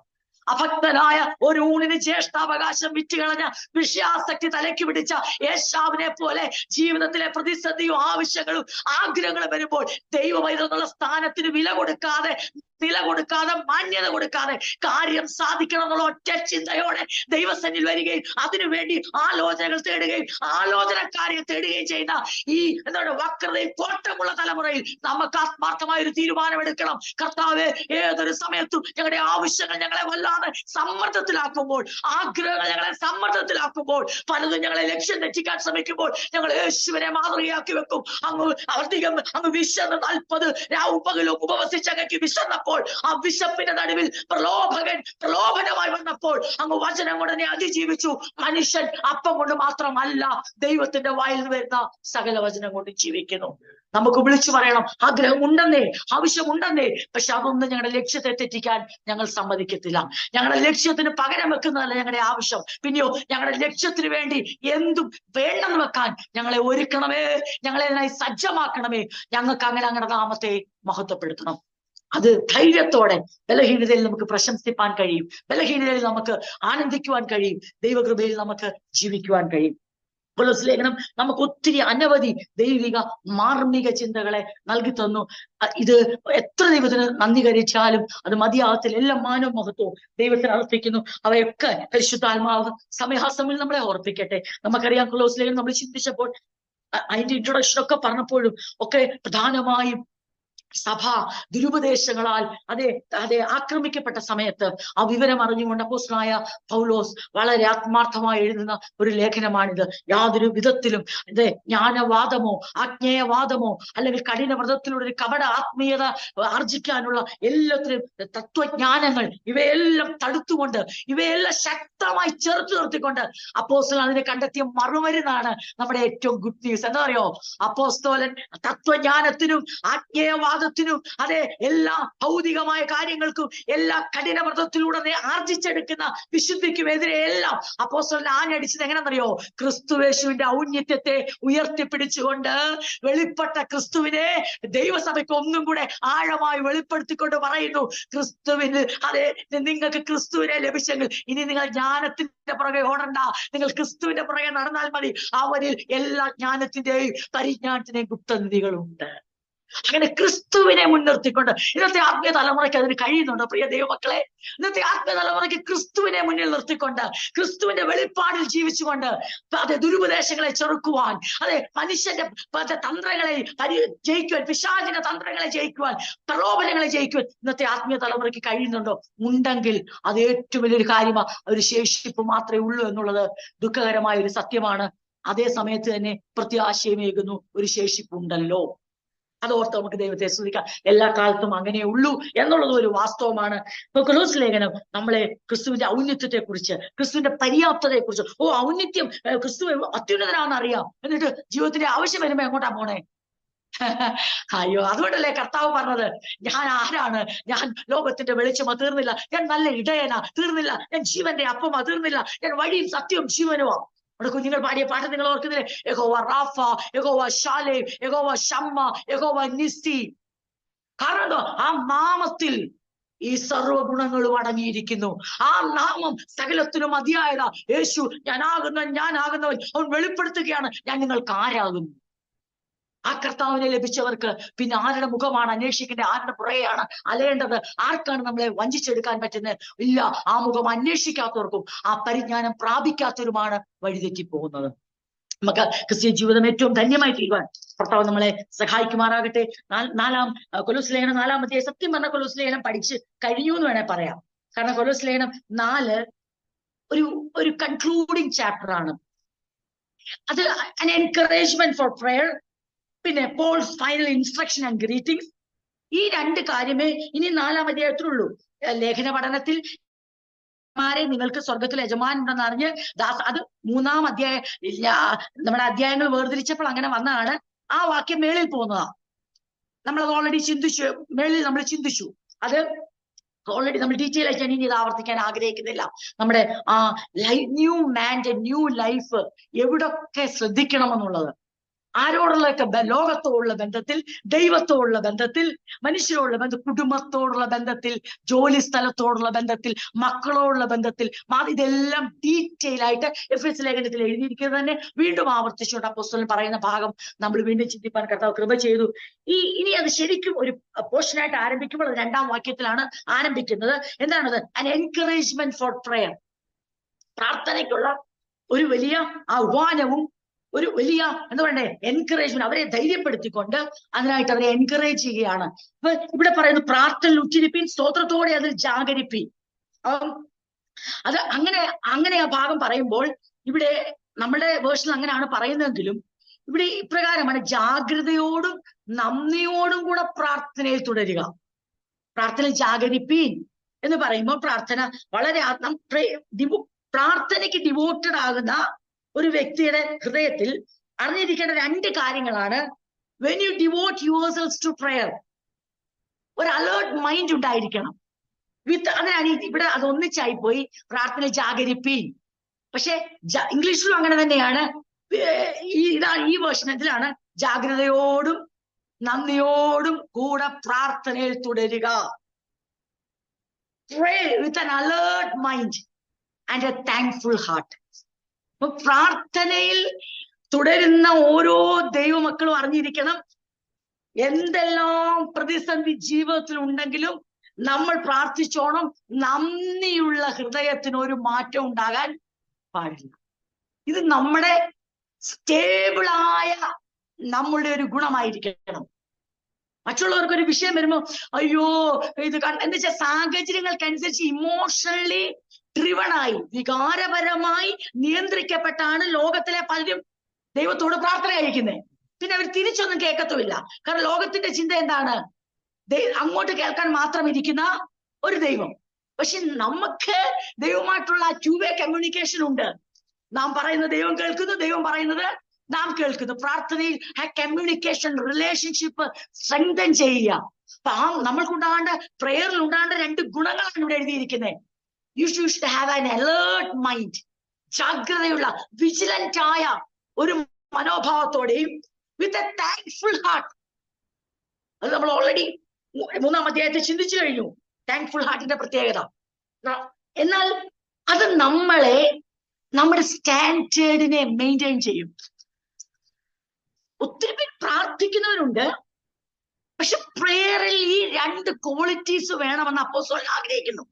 അഭക്തനായ ഒരു ഊണിന് ജ്യേഷ്ഠാവകാശം വിറ്റുകളഞ്ഞ വിഷയാസക്തി തലയ്ക്ക് പിടിച്ച ഏശാവിനെ പോലെ ജീവിതത്തിലെ പ്രതിസന്ധിയും ആവശ്യങ്ങളും ആഗ്രഹങ്ങളും വരുമ്പോൾ ദൈവവൈദ്യുള്ള സ്ഥാനത്തിന് വില കൊടുക്കാതെ മാന്യത കൊടുക്കാതെ കാര്യം സാധിക്കണം എന്നുള്ള ഒറ്റ ചിന്തയോടെ ദൈവസന്നിധിയിൽ വരികയും അതിനുവേണ്ടി ആലോചനകൾ തേടുകയും ആലോചനക്കാരെ തേടുകയും ചെയ്യുന്ന ഈ വക്രതയിൽ കോട്ടമുള്ള തലമുറയിൽ നമുക്ക് ആത്മാർത്ഥമായ ഒരു തീരുമാനമെടുക്കണം. കർത്താവേ, ഏതൊരു സമയത്തും ഞങ്ങളുടെ ആവശ്യങ്ങൾ ഞങ്ങളെ വല്ലാതെ സമ്മർദ്ദത്തിലാക്കുമ്പോൾ, ആഗ്രഹങ്ങൾ ഞങ്ങളെ സമ്മർദ്ദത്തിലാക്കുമ്പോൾ, പലതും ഞങ്ങളെ ലക്ഷ്യം തെറ്റിക്കാൻ ശ്രമിക്കുമ്പോൾ ഞങ്ങൾ യേശുവിനെ മാതൃകയാക്കി വെക്കും. അങ്ങ് വിശന്ന് 40 രാവും പകലും ഉപവസിച്ചങ്ങക്ക് വിശന്നപ്പോൾ ആ വിശപ്പിന്റെ നടുവിൽ പ്രലോഭനമായി വന്നപ്പോൾ അങ്ങ് വചനം കൊണ്ട് തന്നെ അതിജീവിച്ചു. മനുഷ്യൻ അപ്പം കൊണ്ട് മാത്രമല്ല ദൈവത്തിന്റെ വായിൽ നിന്ന് വരുന്ന സകല വചനം കൊണ്ട് ജീവിക്കുന്നു. നമുക്ക് വിളിച്ചു പറയണം, ആഗ്രഹമുണ്ടെന്നേ, ആവശ്യമുണ്ടെന്നേ. പക്ഷെ അതൊന്നും ഞങ്ങളുടെ ലക്ഷ്യത്തെ തെറ്റിക്കാൻ ഞങ്ങൾ സമ്മതിക്കത്തില്ല. ഞങ്ങളുടെ ലക്ഷ്യത്തിന് പകരം വെക്കുന്നതല്ല ഞങ്ങളുടെ ആവശ്യം. പിന്നെയോ ഞങ്ങളുടെ ലക്ഷ്യത്തിന് വേണ്ടി എന്തും വേണ്ടെന്ന് വെക്കാൻ ഞങ്ങളെ ഒരുക്കണമേ, ഞങ്ങളെ അതിനായി സജ്ജമാക്കണമേ. ഞങ്ങൾക്ക് അങ്ങനെ നാമത്തെ മഹത്വപ്പെടുത്തണം. അത് ധൈര്യത്തോടെ ബലഹീനതയിൽ നമുക്ക് പ്രശംസിപ്പാൻ കഴിയും, ബലഹീനതയിൽ നമുക്ക് ആനന്ദിക്കുവാൻ കഴിയും, ദൈവകൃപയിൽ നമുക്ക് ജീവിക്കുവാൻ കഴിയും. കൊലോസ്യ ലേഖനം നമുക്ക് ഒത്തിരി അനവധി ദൈവിക മാർമിക ചിന്തകളെ നൽകി തന്നു. ഇത് എത്ര ദൈവത്തിന് നന്ദി കരയിച്ചാലും അത് മതിയാകത്തില്ല. എല്ലാ മാനവും മഹത്വവും ദൈവത്തിന് അർപ്പിക്കുന്നു. അവയൊക്കെ പരിശുദ്ധാത്മാവ് സമയാസമയം നമ്മളെ ഓർപ്പിക്കട്ടെ. നമുക്കറിയാം കൊലോസ്യ ലേഖനം നമ്മൾ ചിന്തിച്ചപ്പോൾ അതിന്റെ ഇൻട്രൊഡക്ഷൻ ഒക്കെ പറഞ്ഞപ്പോഴും ഒക്കെ പ്രധാനമായും സഭ ദുരുപദേശങ്ങളാൽ അതെ ആക്രമിക്കപ്പെട്ട സമയത്ത് ആ വിവരം അറിഞ്ഞുകൊണ്ട് അപ്പോസ്തലനായ പൗലോസ് വളരെ ആത്മാർത്ഥമായി എഴുതുന്ന ഒരു ലേഖനമാണിത്. യാതൊരു വിധത്തിലും ജ്ഞാനവാദമോ ആജ്ഞേയവാദമോ അല്ലെങ്കിൽ കഠിന വ്രതത്തിലൂടെ ഒരു കപട ആത്മീയത ആർജിക്കാനുള്ള എല്ലാത്തിനും തത്വജ്ഞാനങ്ങൾ ഇവയെല്ലാം തടുത്തുകൊണ്ട് ഇവയെല്ലാം ശക്തമായി ചെറുത്തു നിർത്തിക്കൊണ്ട് അപ്പോസ്തലൻ അതിനെ കണ്ടെത്തിയ മറുമരുന്നാണ് നമ്മുടെ ഏറ്റവും ഗുഡ് ന്യൂസ്. എന്താ അറിയോ? അപ്പോസ്തലൻ തത്വജ്ഞാനത്തിനും ആജ്ഞേയവാദ എല്ലാ ഭൗതികമായ കാര്യങ്ങൾക്കും എല്ലാ കഠിന വ്രതത്തിലൂടെ ആർജിച്ചെടുക്കുന്ന വിശുദ്ധിക്കും എതിരെ എല്ലാം അപ്പോസ്തലൻ ആഞ്ഞടിച്ചത് എങ്ങനെയെന്നറിയോ? ക്രിസ്തുയേശുവിന്റെ ഔന്നത്യത്തെ ഉയർത്തിപ്പിടിച്ചുകൊണ്ട് വെളിപ്പെട്ട ക്രിസ്തുവിനെ ദൈവസഭയ്ക്ക് ഒന്നും കൂടെ ആഴമായി വെളിപ്പെടുത്തിക്കൊണ്ട് പറയുന്നു, ക്രിസ്തുവിന് നിങ്ങൾക്ക് ക്രിസ്തുവിനെ ലഭിച്ചെങ്കിൽ ഇനി നിങ്ങൾ ജ്ഞാനത്തിന്റെ പുറകെ ഓടണ്ട, നിങ്ങൾ ക്രിസ്തുവിന്റെ പുറകെ നടന്നാൽ മതി. അവരിൽ എല്ലാ ജ്ഞാനത്തിന്റെയും പരിജ്ഞാനത്തിന്റെയും ഗുപ്തനിധികളുണ്ട്. അങ്ങനെ ക്രിസ്തുവിനെ മുൻനിർത്തിക്കൊണ്ട് ഇന്നത്തെ ആത്മീയ തലമുറയ്ക്ക് അതിന് കഴിയുന്നുണ്ടോ പ്രിയ ദൈവമക്കളെ? ഇന്നത്തെ ആത്മീയ തലമുറയ്ക്ക് ക്രിസ്തുവിനെ മുന്നിൽ നിർത്തിക്കൊണ്ട് ക്രിസ്തുവിന്റെ വെളിപ്പാടിൽ ജീവിച്ചുകൊണ്ട് ദുരുപദേശങ്ങളെ ചെറുക്കുവാൻ, മനുഷ്യന്റെ തന്ത്രങ്ങളെ ജയിക്കുവാൻ, പിശാചിന്റെ തന്ത്രങ്ങളെ ജയിക്കുവാൻ, പ്രലോഭനങ്ങളെ ജയിക്കുവാൻ ഇന്നത്തെ ആത്മീയ തലമുറയ്ക്ക് കഴിയുന്നുണ്ടോ? ഉണ്ടെങ്കിൽ അത് ഏറ്റവും വലിയൊരു കാര്യമാണ്. ഒരു ശേഷിപ്പ് മാത്രമേ ഉള്ളൂ എന്നുള്ളത് ദുഃഖകരമായ ഒരു സത്യമാണ്. അതേ സമയത്ത് തന്നെ പ്രത്യാശയമേകുന്നു, ഒരു ശേഷിപ്പുണ്ടല്ലോ. അതോർത്ത് നമുക്ക് ദൈവത്തെ സ്തുതിക്കാം. എല്ലാ കാലത്തും അങ്ങനെ ഉള്ളൂ എന്നുള്ളത് ഒരു വാസ്തവമാണ്. ഇപ്പൊ കൊലോസ് ലേഖനം നമ്മളെ ക്രിസ്തുവിന്റെ ഔന്നത്യത്തെ കുറിച്ച്, ക്രിസ്തുവിന്റെ പര്യാപ്തതയെ കുറിച്ച്, ഔന്നത്യം, ക്രിസ്തു അത്യുന്നതനാണെന്ന് അറിയാം, എന്നിട്ട് ജീവിതത്തിന്റെ ആവശ്യം വരുമ്പോ എങ്ങോട്ടാ പോണേ? അയ്യോ, അതുകൊണ്ടല്ലേ കർത്താവ് പറഞ്ഞത്, ഞാൻ ആരാണ്? ഞാൻ ലോകത്തിന്റെ വെളിച്ചമാ, തീർന്നില്ല. ഞാൻ നല്ല ഇടയനാ, തീർന്നില്ല. ഞാൻ ജീവന്റെ അപ്പമാ, തീർന്നില്ല. ഞാൻ വഴിയും സത്യവും ജീവനുമാ. അവിടെ കുഞ്ഞുങ്ങൾ പാടിയ പാട്ട് നിങ്ങൾ ഓർക്കുന്നില്ലേ? യഹോവ റാഫ, യഹോവ ശാലേം, യഹോവ ശമ്മ, യഹോവ നിസ്തി. കാരണം ആ നാമത്തിൽ ഈ സർവ്വഗുണങ്ങളും അടങ്ങിയിരിക്കുന്നു. ആ നാമം സകലത്തിനും മതിയായതാ. യേശു ഞാനാകുന്നവൻ അവൻ വെളിപ്പെടുത്തുകയാണ്, ഞാൻ നിങ്ങൾക്ക് ആരാകുന്നു. ആ കർത്താവിനെ ലഭിച്ചവർക്ക് പിന്നെ ആരുടെ മുഖമാണ് അന്വേഷിക്കേണ്ടത്? ആരുടെ പുറകെയാണ് അലയേണ്ടത്? ആർക്കാണ് നമ്മളെ വഞ്ചിച്ചെടുക്കാൻ പറ്റുന്നത്? ഇല്ല. ആ മുഖം അന്വേഷിക്കാത്തവർക്കും ആ പരിജ്ഞാനം പ്രാപിക്കാത്തവരുമാണ് വഴിതെറ്റിപ്പോകുന്നത്. നമുക്ക് ക്രിസ്ത്യൻ ജീവിതം ഏറ്റവും ധന്യമായി തീരുവാൻ കർത്താവ് നമ്മളെ സഹായിക്കുമാറാകട്ടെ. കൊലോസ് ലേഖനം 4-ാം അധ്യായം, സത്യം പറഞ്ഞ കൊലോസ് ലേഖനം പഠിച്ച് കഴിഞ്ഞു എന്ന് വേണേൽ പറയാം. കാരണം കൊലോസ് ലേഖനം 4 ഒരു കൺക്ലൂഡിങ് ചാപ്റ്റർ ആണ്. അത് an encouragement for prayer, പിന്നെ Paul's final instruction and greetings. ഈ 2 കാര്യമേ ഇനി 4-ാം അധ്യായത്തിലുള്ളൂ. ലേഖന പഠനത്തിൽ നിങ്ങൾക്ക് സ്വർഗത്തിൽ യജമാനുണ്ടെന്ന് അറിഞ്ഞ് അത് 3-ാം അധ്യായം, നമ്മുടെ അധ്യായങ്ങൾ വേർതിരിച്ചപ്പോൾ അങ്ങനെ വന്നതാണ്. ആ വാക്യം മേളിൽ പോകുന്നതാ. നമ്മളത് ഓൾറെഡി ചിന്തിച്ചു, മേളിൽ നമ്മൾ ചിന്തിച്ചു. അത് ഓൾറെഡി നമ്മൾ ഡീറ്റെയിൽ ആയിട്ട് ഇനി ഇത് ആവർത്തിക്കാൻ ആഗ്രഹിക്കുന്നില്ല. നമ്മുടെ ആ ന്യൂ മാൻ്റെ ന്യൂ ലൈഫ് എവിടൊക്കെ ശ്രദ്ധിക്കണമെന്നുള്ളത്, ആരോടുള്ളൊക്കെ ലോകത്തോടുള്ള ബന്ധത്തിൽ, ദൈവത്തോടുള്ള ബന്ധത്തിൽ, മനുഷ്യരോടുള്ള ബന്ധത്തിൽ, കുടുംബത്തോടുള്ള ബന്ധത്തിൽ, ജോലി സ്ഥലത്തോടുള്ള ബന്ധത്തിൽ, മക്കളോടുള്ള ബന്ധത്തിൽ, ഇതെല്ലാം ഡീറ്റെയിൽ ആയിട്ട് എഫെസ്യ ലേഖനത്തിൽ എഴുതിയിരിക്കുന്നത് തന്നെ വീണ്ടും ആവർത്തിച്ചുകൊണ്ട് അപ്പോസ്തലൻ പറയുന്ന ഭാഗം നമ്മൾ വീണ്ടും ചിന്തിപ്പാൻ കർത്താവ് കൃപ ചെയ്തു. ഇനി അത് ശരിക്കും ഒരു പോർഷനായിട്ട് ആരംഭിക്കുമ്പോൾ അത് 2-ാം വാക്യത്തിലാണ് ആരംഭിക്കുന്നത്. എന്താണത്? an encouragement for prayer. പ്രാർത്ഥനയ്ക്കുള്ള ഒരു വലിയ ആഹ്വാനവും ഒരു വലിയ എന്താ പറയണ്ടേ, എൻകറേജ്മെന്റ്. അവരെ ധൈര്യപ്പെടുത്തിക്കൊണ്ട് അതിനായിട്ട് അവരെ എൻകറേജ് ചെയ്യുകയാണ്. അപ്പൊ ഇവിടെ പറയുന്നത്, പ്രാർത്ഥനയിൽ ഉറ്റിരിപ്പീൻ, സ്തോത്രത്തോടെ അതിൽ ജാഗരിപ്പീൻ. അത് അങ്ങനെ ആ ഭാഗം പറയുമ്പോൾ ഇവിടെ നമ്മുടെ വേർഷനിൽ അങ്ങനെയാണ് പറയുന്നതെങ്കിലും ഇവിടെ ഇപ്രകാരമാണ്: ജാഗ്രതയോടും നന്ദിയോടും കൂടെ പ്രാർത്ഥനയിൽ തുടരുക. പ്രാർത്ഥനയിൽ ജാഗരിപ്പീൻ എന്ന് പറയുമ്പോൾ പ്രാർത്ഥന വളരെ പ്രാർത്ഥനയ്ക്ക് ഡിവോട്ടഡ് ആകുന്ന ഒരു വ്യക്തിയുടെ ഹൃദയത്തിൽ അറിഞ്ഞിരിക്കേണ്ട 2 കാര്യങ്ങളാണ്. when you devote yourselves to prayer, ഒരു അലേർട്ട് മൈൻഡ് ഉണ്ടായിരിക്കണം. അങ്ങനെയാണ് ഇവിടെ അത് ഒന്നിച്ചായി പോയി, പ്രാർത്ഥന ജാഗരിപ്പീൻ. പക്ഷെ ഇംഗ്ലീഷിലും അങ്ങനെ തന്നെയാണ്. ഈ വേർഷനത്തിലാണ് ജാഗ്രതയോടും നന്ദിയോടും കൂടെ പ്രാർത്ഥനയിൽ തുടരുക. Pray with an alert mind and a thankful heart. പ്രാർത്ഥനയിൽ തുടരുന്ന ഓരോ ദൈവമക്കളും അറിഞ്ഞിരിക്കണം, എന്തെല്ലാം പ്രതിസന്ധി ജീവിതത്തിൽ ഉണ്ടെങ്കിലും നമ്മൾ പ്രാർത്ഥിച്ചോണം, നന്ദിയുള്ള ഹൃദയത്തിന് ഒരു മാറ്റം ഉണ്ടാകാൻ പാടില്ല. ഇത് നമ്മുടെ സ്റ്റേബിളായ നമ്മളുടെ ഒരു ഗുണമായിരിക്കണം. മറ്റുള്ളവർക്കൊരു വിഷയം വരുമ്പോ അയ്യോ ഇത് എന്താ വെച്ചാൽ സാഹചര്യങ്ങൾക്കനുസരിച്ച് ഇമോഷണലി ഡ്രിവണായി, വികാരപരമായി നിയന്ത്രിക്കപ്പെട്ടാണ് ലോകത്തിലെ പലരും ദൈവത്തോട് പ്രാർത്ഥന കഴിക്കുന്നത്. പിന്നെ അവർ തിരിച്ചൊന്നും കേൾക്കത്തുമില്ല. കാരണം ലോകത്തിന്റെ ചിന്ത എന്താണ്? അങ്ങോട്ട് കേൾക്കാൻ മാത്രം ഇരിക്കുന്ന ഒരു ദൈവം. പക്ഷെ നമുക്ക് ദൈവമായിട്ടുള്ള 2-way കമ്മ്യൂണിക്കേഷൻ ഉണ്ട്. നാം പറയുന്ന ദൈവം കേൾക്കുന്നു, ദൈവം പറയുന്നത് നാം കേൾക്കുന്നു. പ്രാർത്ഥനയിൽ ആ കമ്മ്യൂണിക്കേഷൻ റിലേഷൻഷിപ്പ് സ്ട്രെങ്തൻ ചെയ്യുക. അപ്പൊ നമ്മൾക്കുണ്ടാകേണ്ട, പ്രേയറിൽ ഉണ്ടാകേണ്ട 2 ഗുണങ്ങളാണ് ഇവിടെ എഴുതിയിരിക്കുന്നത്. You should have an alert mind, ജാഗ്രതയുള്ള വിജിലന്റ് ആയ ഒരു മനോഭാവത്തോടെയും with a thankful heart. അത് നമ്മൾ ഓൾറെഡി 3-ാം അധ്യായത്തിൽ ചിന്തിച്ചു കഴിഞ്ഞു, താങ്ക്ഫുൾ ഹാർട്ടിന്റെ പ്രത്യേകത. എന്നാൽ അത് നമ്മുടെ സ്റ്റാൻഡേർഡിനെ മെയിൻറ്റെയിൻ ചെയ്യും. ഒത്തിരി പേര് പ്രാർത്ഥിക്കുന്നവരുണ്ട്, പക്ഷെ പ്രേയറിൽ ഈ 2 ക്വാളിറ്റീസ് വേണമെന്ന് അപ്പോസ്തലൻ ആഗ്രഹിക്കുന്നു.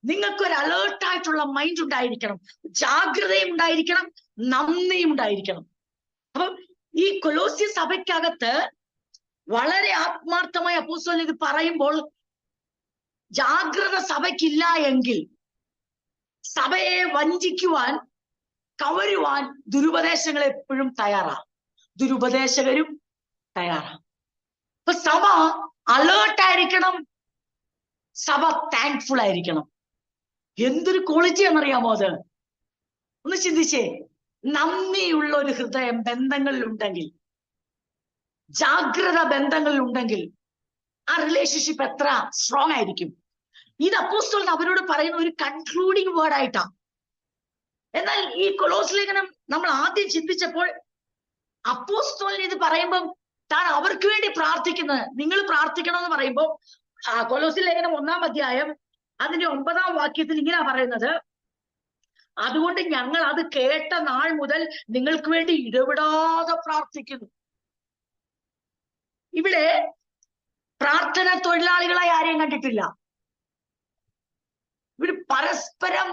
നിങ്ങൾക്കൊരു അലേർട്ടായിട്ടുള്ള മൈൻഡ് ഉണ്ടായിരിക്കണം, ജാഗ്രതയും ഉണ്ടായിരിക്കണം, നന്ദിയും ഉണ്ടായിരിക്കണം. അപ്പം ഈ കൊലോസ്യ സഭയ്ക്കകത്ത് വളരെ ആത്മാർത്ഥമായി അപ്പോസ്തലൻ ഇത് പറയുമ്പോൾ, ജാഗ്രത സഭയ്ക്കില്ല എങ്കിൽ സഭയെ വഞ്ചിക്കുവാൻ, കവരുവാൻ ദുരുപദേശങ്ങൾ എപ്പോഴും തയ്യാറാണ്. ദുരുപദേശകരും തയ്യാറാണ്. അപ്പൊ സഭ അലേർട്ട് ആയിരിക്കണം, സഭ താങ്ക്ഫുൾ ആയിരിക്കണം. എന്തൊരു ക്വാളിറ്റി ആണെന്നറിയാമോ അത്? ഒന്ന് ചിന്തിച്ചേ. നന്ദിയുള്ള ഒരു ഹൃദയം ബന്ധങ്ങളിലുണ്ടെങ്കിൽ, ജാഗ്രത ബന്ധങ്ങളിലുണ്ടെങ്കിൽ, ആ റിലേഷൻഷിപ്പ് എത്ര സ്ട്രോങ് ആയിരിക്കും. ഇത് അപ്പോസ്തലൻ അവരോട് പറയുന്ന ഒരു കൺക്ലൂഡിങ് വേർഡ് ആയിട്ടാ. എന്നാൽ ഈ കൊലോസ് ലേഖനം നമ്മൾ ആദ്യം ചിന്തിച്ചപ്പോൾ അപ്പോസ്തലൻ ഇത് പറയുമ്പം താൻ അവർക്ക് വേണ്ടി പ്രാർത്ഥിക്കുന്നത്, നിങ്ങൾ പ്രാർത്ഥിക്കണം എന്ന് പറയുമ്പോൾ കൊലോസ് ലേഖനം 1-ാം അധ്യായം അതിന്റെ 9-ാം വാക്യത്തിൽ ഇങ്ങനെ പറയുന്നത്, അതുകൊണ്ട് ഞങ്ങൾ അത് കേട്ട നാൾ മുതൽ നിങ്ങൾക്ക് വേണ്ടി ഇടപെടാതെ പ്രാർത്ഥിക്കുന്നു. ഇവിടെ പ്രാർത്ഥന തൊഴിലാളികളായി ആരെയും കണ്ടിട്ടില്ല. ഇവിടെ പരസ്പരം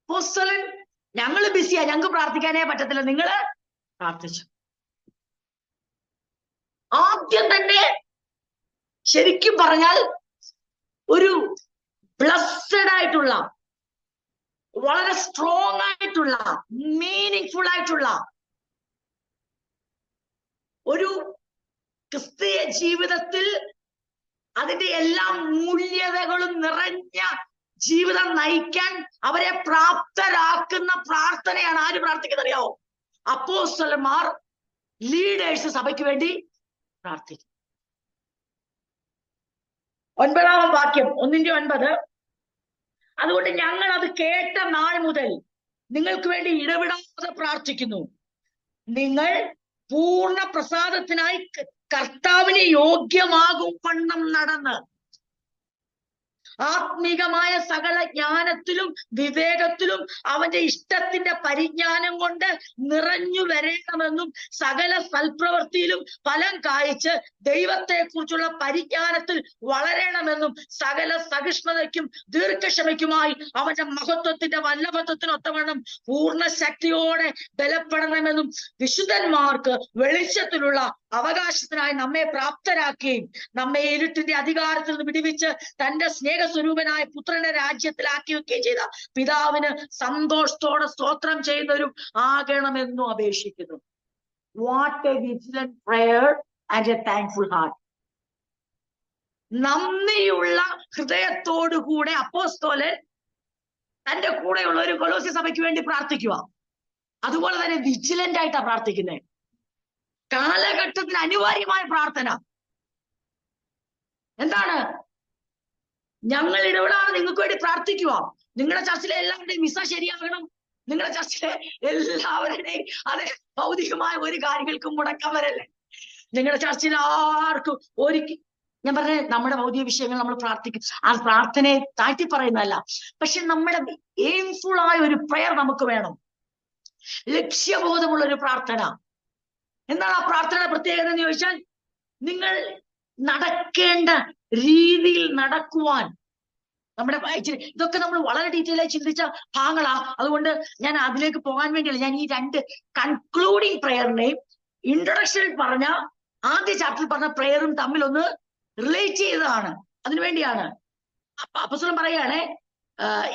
അപ്പോസ്തലൻ ഞങ്ങൾ ബിസിയാ, ഞങ്ങൾക്ക് പ്രാർത്ഥിക്കാനേ പറ്റത്തില്ല, നിങ്ങള് പ്രാർത്ഥിച്ചു. ആദ്യം തന്നെ ശരിക്കും പറഞ്ഞാൽ ഒരു ബ്ലസ്സഡ് ആയിട്ടുള്ള, വളരെ സ്ട്രോങ് ആയിട്ടുള്ള, മീനിങ് ഫുൾ ആയിട്ടുള്ള ഒരു ക്രിസ്തീയ ജീവിതത്തിൽ അതിന്റെ എല്ലാ മൂല്യതകളും നിറഞ്ഞ ജീവിതം നയിക്കാൻ അവരെ പ്രാപ്തരാക്കുന്ന പ്രാർത്ഥനയാണ് ആര് പ്രാർത്ഥിക്കുന്നത് അറിയാവോ? അപ്പോസ്തലന്മാർ, ലീഡേഴ്സ് സഭയ്ക്ക് വേണ്ടി പ്രാർത്ഥിക്കും. 9-ാം വാക്യം, 1-9. അതുകൊണ്ട് ഞങ്ങൾ അത് കേട്ട നാൾ മുതൽ നിങ്ങൾക്ക് വേണ്ടി ഇടപെടാതെ പ്രാർത്ഥിക്കുന്നു. നിങ്ങൾ പൂർണ്ണ പ്രസാദത്തിനായി കർത്താവിന് യോഗ്യമാകും വണ്ണം നടന്ന് ആത്മീകമായ സകല ജ്ഞാനത്തിലും വിവേകത്തിലും അവന്റെ ഇഷ്ടത്തിന്റെ പരിജ്ഞാനം കൊണ്ട് നിറഞ്ഞു വരേണമെന്നും സകല സൽപ്രവൃത്തിയിലും ഫലം കായ്ച്ച് ദൈവത്തെ കുറിച്ചുള്ള പരിജ്ഞാനത്തിൽ വളരണമെന്നും സകല സഹിഷ്ണുതയ്ക്കും ദീർഘക്ഷമയ്ക്കുമായി അവന്റെ മഹത്വത്തിന്റെ വല്ലഭത്വത്തിനൊത്തവണ്ണം പൂർണ്ണ ശക്തിയോടെ ബലപ്പെടണമെന്നും വിശുദ്ധന്മാർക്ക് വെളിച്ചത്തിലുള്ള അവകാശത്തിനായി നമ്മെ പ്രാപ്തരാക്കുകയും നമ്മെ ഇരുട്ടിന്റെ അധികാരത്തിൽ നിന്ന് വിടുവിച്ച് തന്റെ സ്നേഹസ്വരൂപനായ പുത്രന്റെ രാജ്യത്തിലാക്കി വെക്കുകയും ചെയ്ത പിതാവിന് സന്തോഷത്തോടെ സ്തോത്രം ചെയ്യുന്നവരും ആകണമെന്നും അപേക്ഷിക്കുന്നു. What a vigilant prayer and a thankful heart. നന്ദിയുള്ള ഹൃദയത്തോടുകൂടെ അപ്പോസ്തലൻ തന്റെ കൂടെയുള്ള ഒരു കൊലോസ്യ സഭയ്ക്ക് വേണ്ടി പ്രാർത്ഥിക്കുക. അതുപോലെ തന്നെ വിജിലന്റ് ആയിട്ടാ പ്രാർത്ഥിക്കുന്നത്. കാലഘട്ടത്തിന് അനിവാര്യമായ പ്രാർത്ഥന എന്താണ്? ഞങ്ങൾ ഇടപെടാതെ നിങ്ങൾക്ക് വേണ്ടി പ്രാർത്ഥിക്കുക. നിങ്ങളുടെ ചർച്ചിലെ എല്ലാവരുടെയും വിസ ശരിയാകണം, നിങ്ങളുടെ ചർച്ചിലെ എല്ലാവരുടെയും അതെ ഭൗതികമായ ഒരു കാര്യങ്ങൾക്കും മുടക്കം വരല്ലേ. നിങ്ങളുടെ ചർച്ചിൽ ആർക്കും ഞാൻ പറഞ്ഞ നമ്മുടെ ഭൗതിക വിഷയങ്ങൾ നമ്മൾ പ്രാർത്ഥിക്കും. ആ പ്രാർത്ഥനയെ താഴ്ത്തി പറയുന്നതല്ല, പക്ഷെ നമ്മുടെ എയിംഫുൾ ആയ ഒരു പ്രയർ നമുക്ക് വേണം, ലക്ഷ്യബോധമുള്ള ഒരു പ്രാർത്ഥന. എന്താണ് ആ പ്രാർത്ഥനയുടെ പ്രത്യേകത എന്ന് ചോദിച്ചാൽ, നിങ്ങൾ നടക്കേണ്ട രീതിയിൽ നടക്കുവാൻ നമ്മുടെ ഇതൊക്കെ നമ്മൾ വളരെ ഡീറ്റെയിൽ ആയി ചിന്തിച്ച ഭാഗങ്ങളാ. അതുകൊണ്ട് ഞാൻ അതിലേക്ക് പോകാൻ വേണ്ടിയല്ല, ഞാൻ ഈ രണ്ട് കൺക്ലൂഡിങ് പ്രയറിനെയും ഇൻട്രൊഡക്ഷനിൽ പറഞ്ഞ ആദ്യ ചാപ്റ്ററിൽ പറഞ്ഞ പ്രയറും തമ്മിൽ ഒന്ന് റിലേറ്റ് ചെയ്തതാണ്. അതിനുവേണ്ടിയാണ് അപ്പോസ്തലൻ പറയുകയാണെ,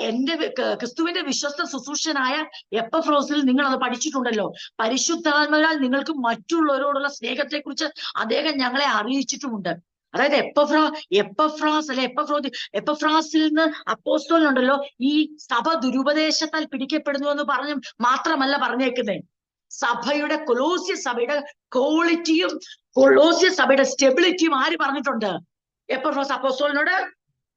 എന്റെ ക്രിസ്തുവിന്റെ വിശ്വസ്ത ശുശ്രൂഷനായ എപ്പഫ്രോസിൽ നിങ്ങൾ അത് പഠിച്ചിട്ടുണ്ടല്ലോ. പരിശുദ്ധാത്മാവിനാൽ നിങ്ങൾക്ക് മറ്റുള്ളവരോടുള്ള സ്നേഹത്തെക്കുറിച്ച് അദ്ദേഹം ഞങ്ങളെ അറിയിച്ചിട്ടുമുണ്ട്. അതായത് എപ്പഫ്രാസിൽ നിന്ന് അപ്പോസ്തലനുണ്ടല്ലോ ഈ സഭ ദുരുപദേശത്താൽ പിടിക്കപ്പെടുന്നു എന്ന് പറഞ്ഞു മാത്രമല്ല പറഞ്ഞേക്കുന്നത്, സഭയുടെ കൊലോസ്യ സഭയുടെ ക്വാളിറ്റിയും കൊലോസ്യ സഭയുടെ സ്റ്റെബിലിറ്റിയും ആര് പറഞ്ഞിട്ടുണ്ട്? എപ്പഫ്രാസ് അപ്പോസ്തലനോട്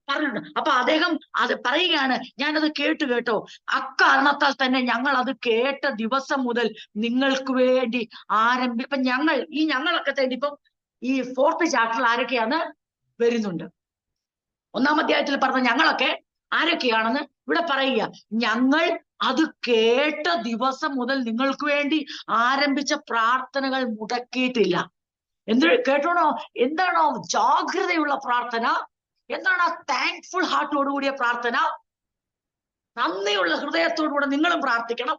പറഞ്ഞിട്ടുണ്ട്. അപ്പൊ അദ്ദേഹം അത് പറയുകയാണ്, ഞാനത് കേട്ടോ, അക്കാരണത്താൽ തന്നെ ഞങ്ങൾ അത് കേട്ട ദിവസം മുതൽ നിങ്ങൾക്ക് വേണ്ടി ഇപ്പൊ ഞങ്ങളൊക്കെ തന്നെ ഇപ്പം ഈ 4th ചാപ്റ്ററിൽ ആരൊക്കെയാന്ന് വരുന്നുണ്ട്. 1-ാം അധ്യായത്തിൽ പറഞ്ഞ ഞങ്ങളൊക്കെ ആരൊക്കെയാണെന്ന് ഇവിടെ പറയുക. ഞങ്ങൾ അത് കേട്ട ദിവസം മുതൽ നിങ്ങൾക്ക് വേണ്ടി ആരംഭിച്ച പ്രാർത്ഥനകൾ മുടക്കിയിട്ടില്ല. കേട്ടോണോ? എന്താണോ ജാഗ്രതയുള്ള പ്രാർത്ഥന? എന്താണ് ആ താങ്ക്ഫുൾ ഹാർട്ടോടുകൂടിയ പ്രാർത്ഥന? നന്ദിയുള്ള ഹൃദയത്തോടുകൂടെ നിങ്ങളും പ്രാർത്ഥിക്കണം,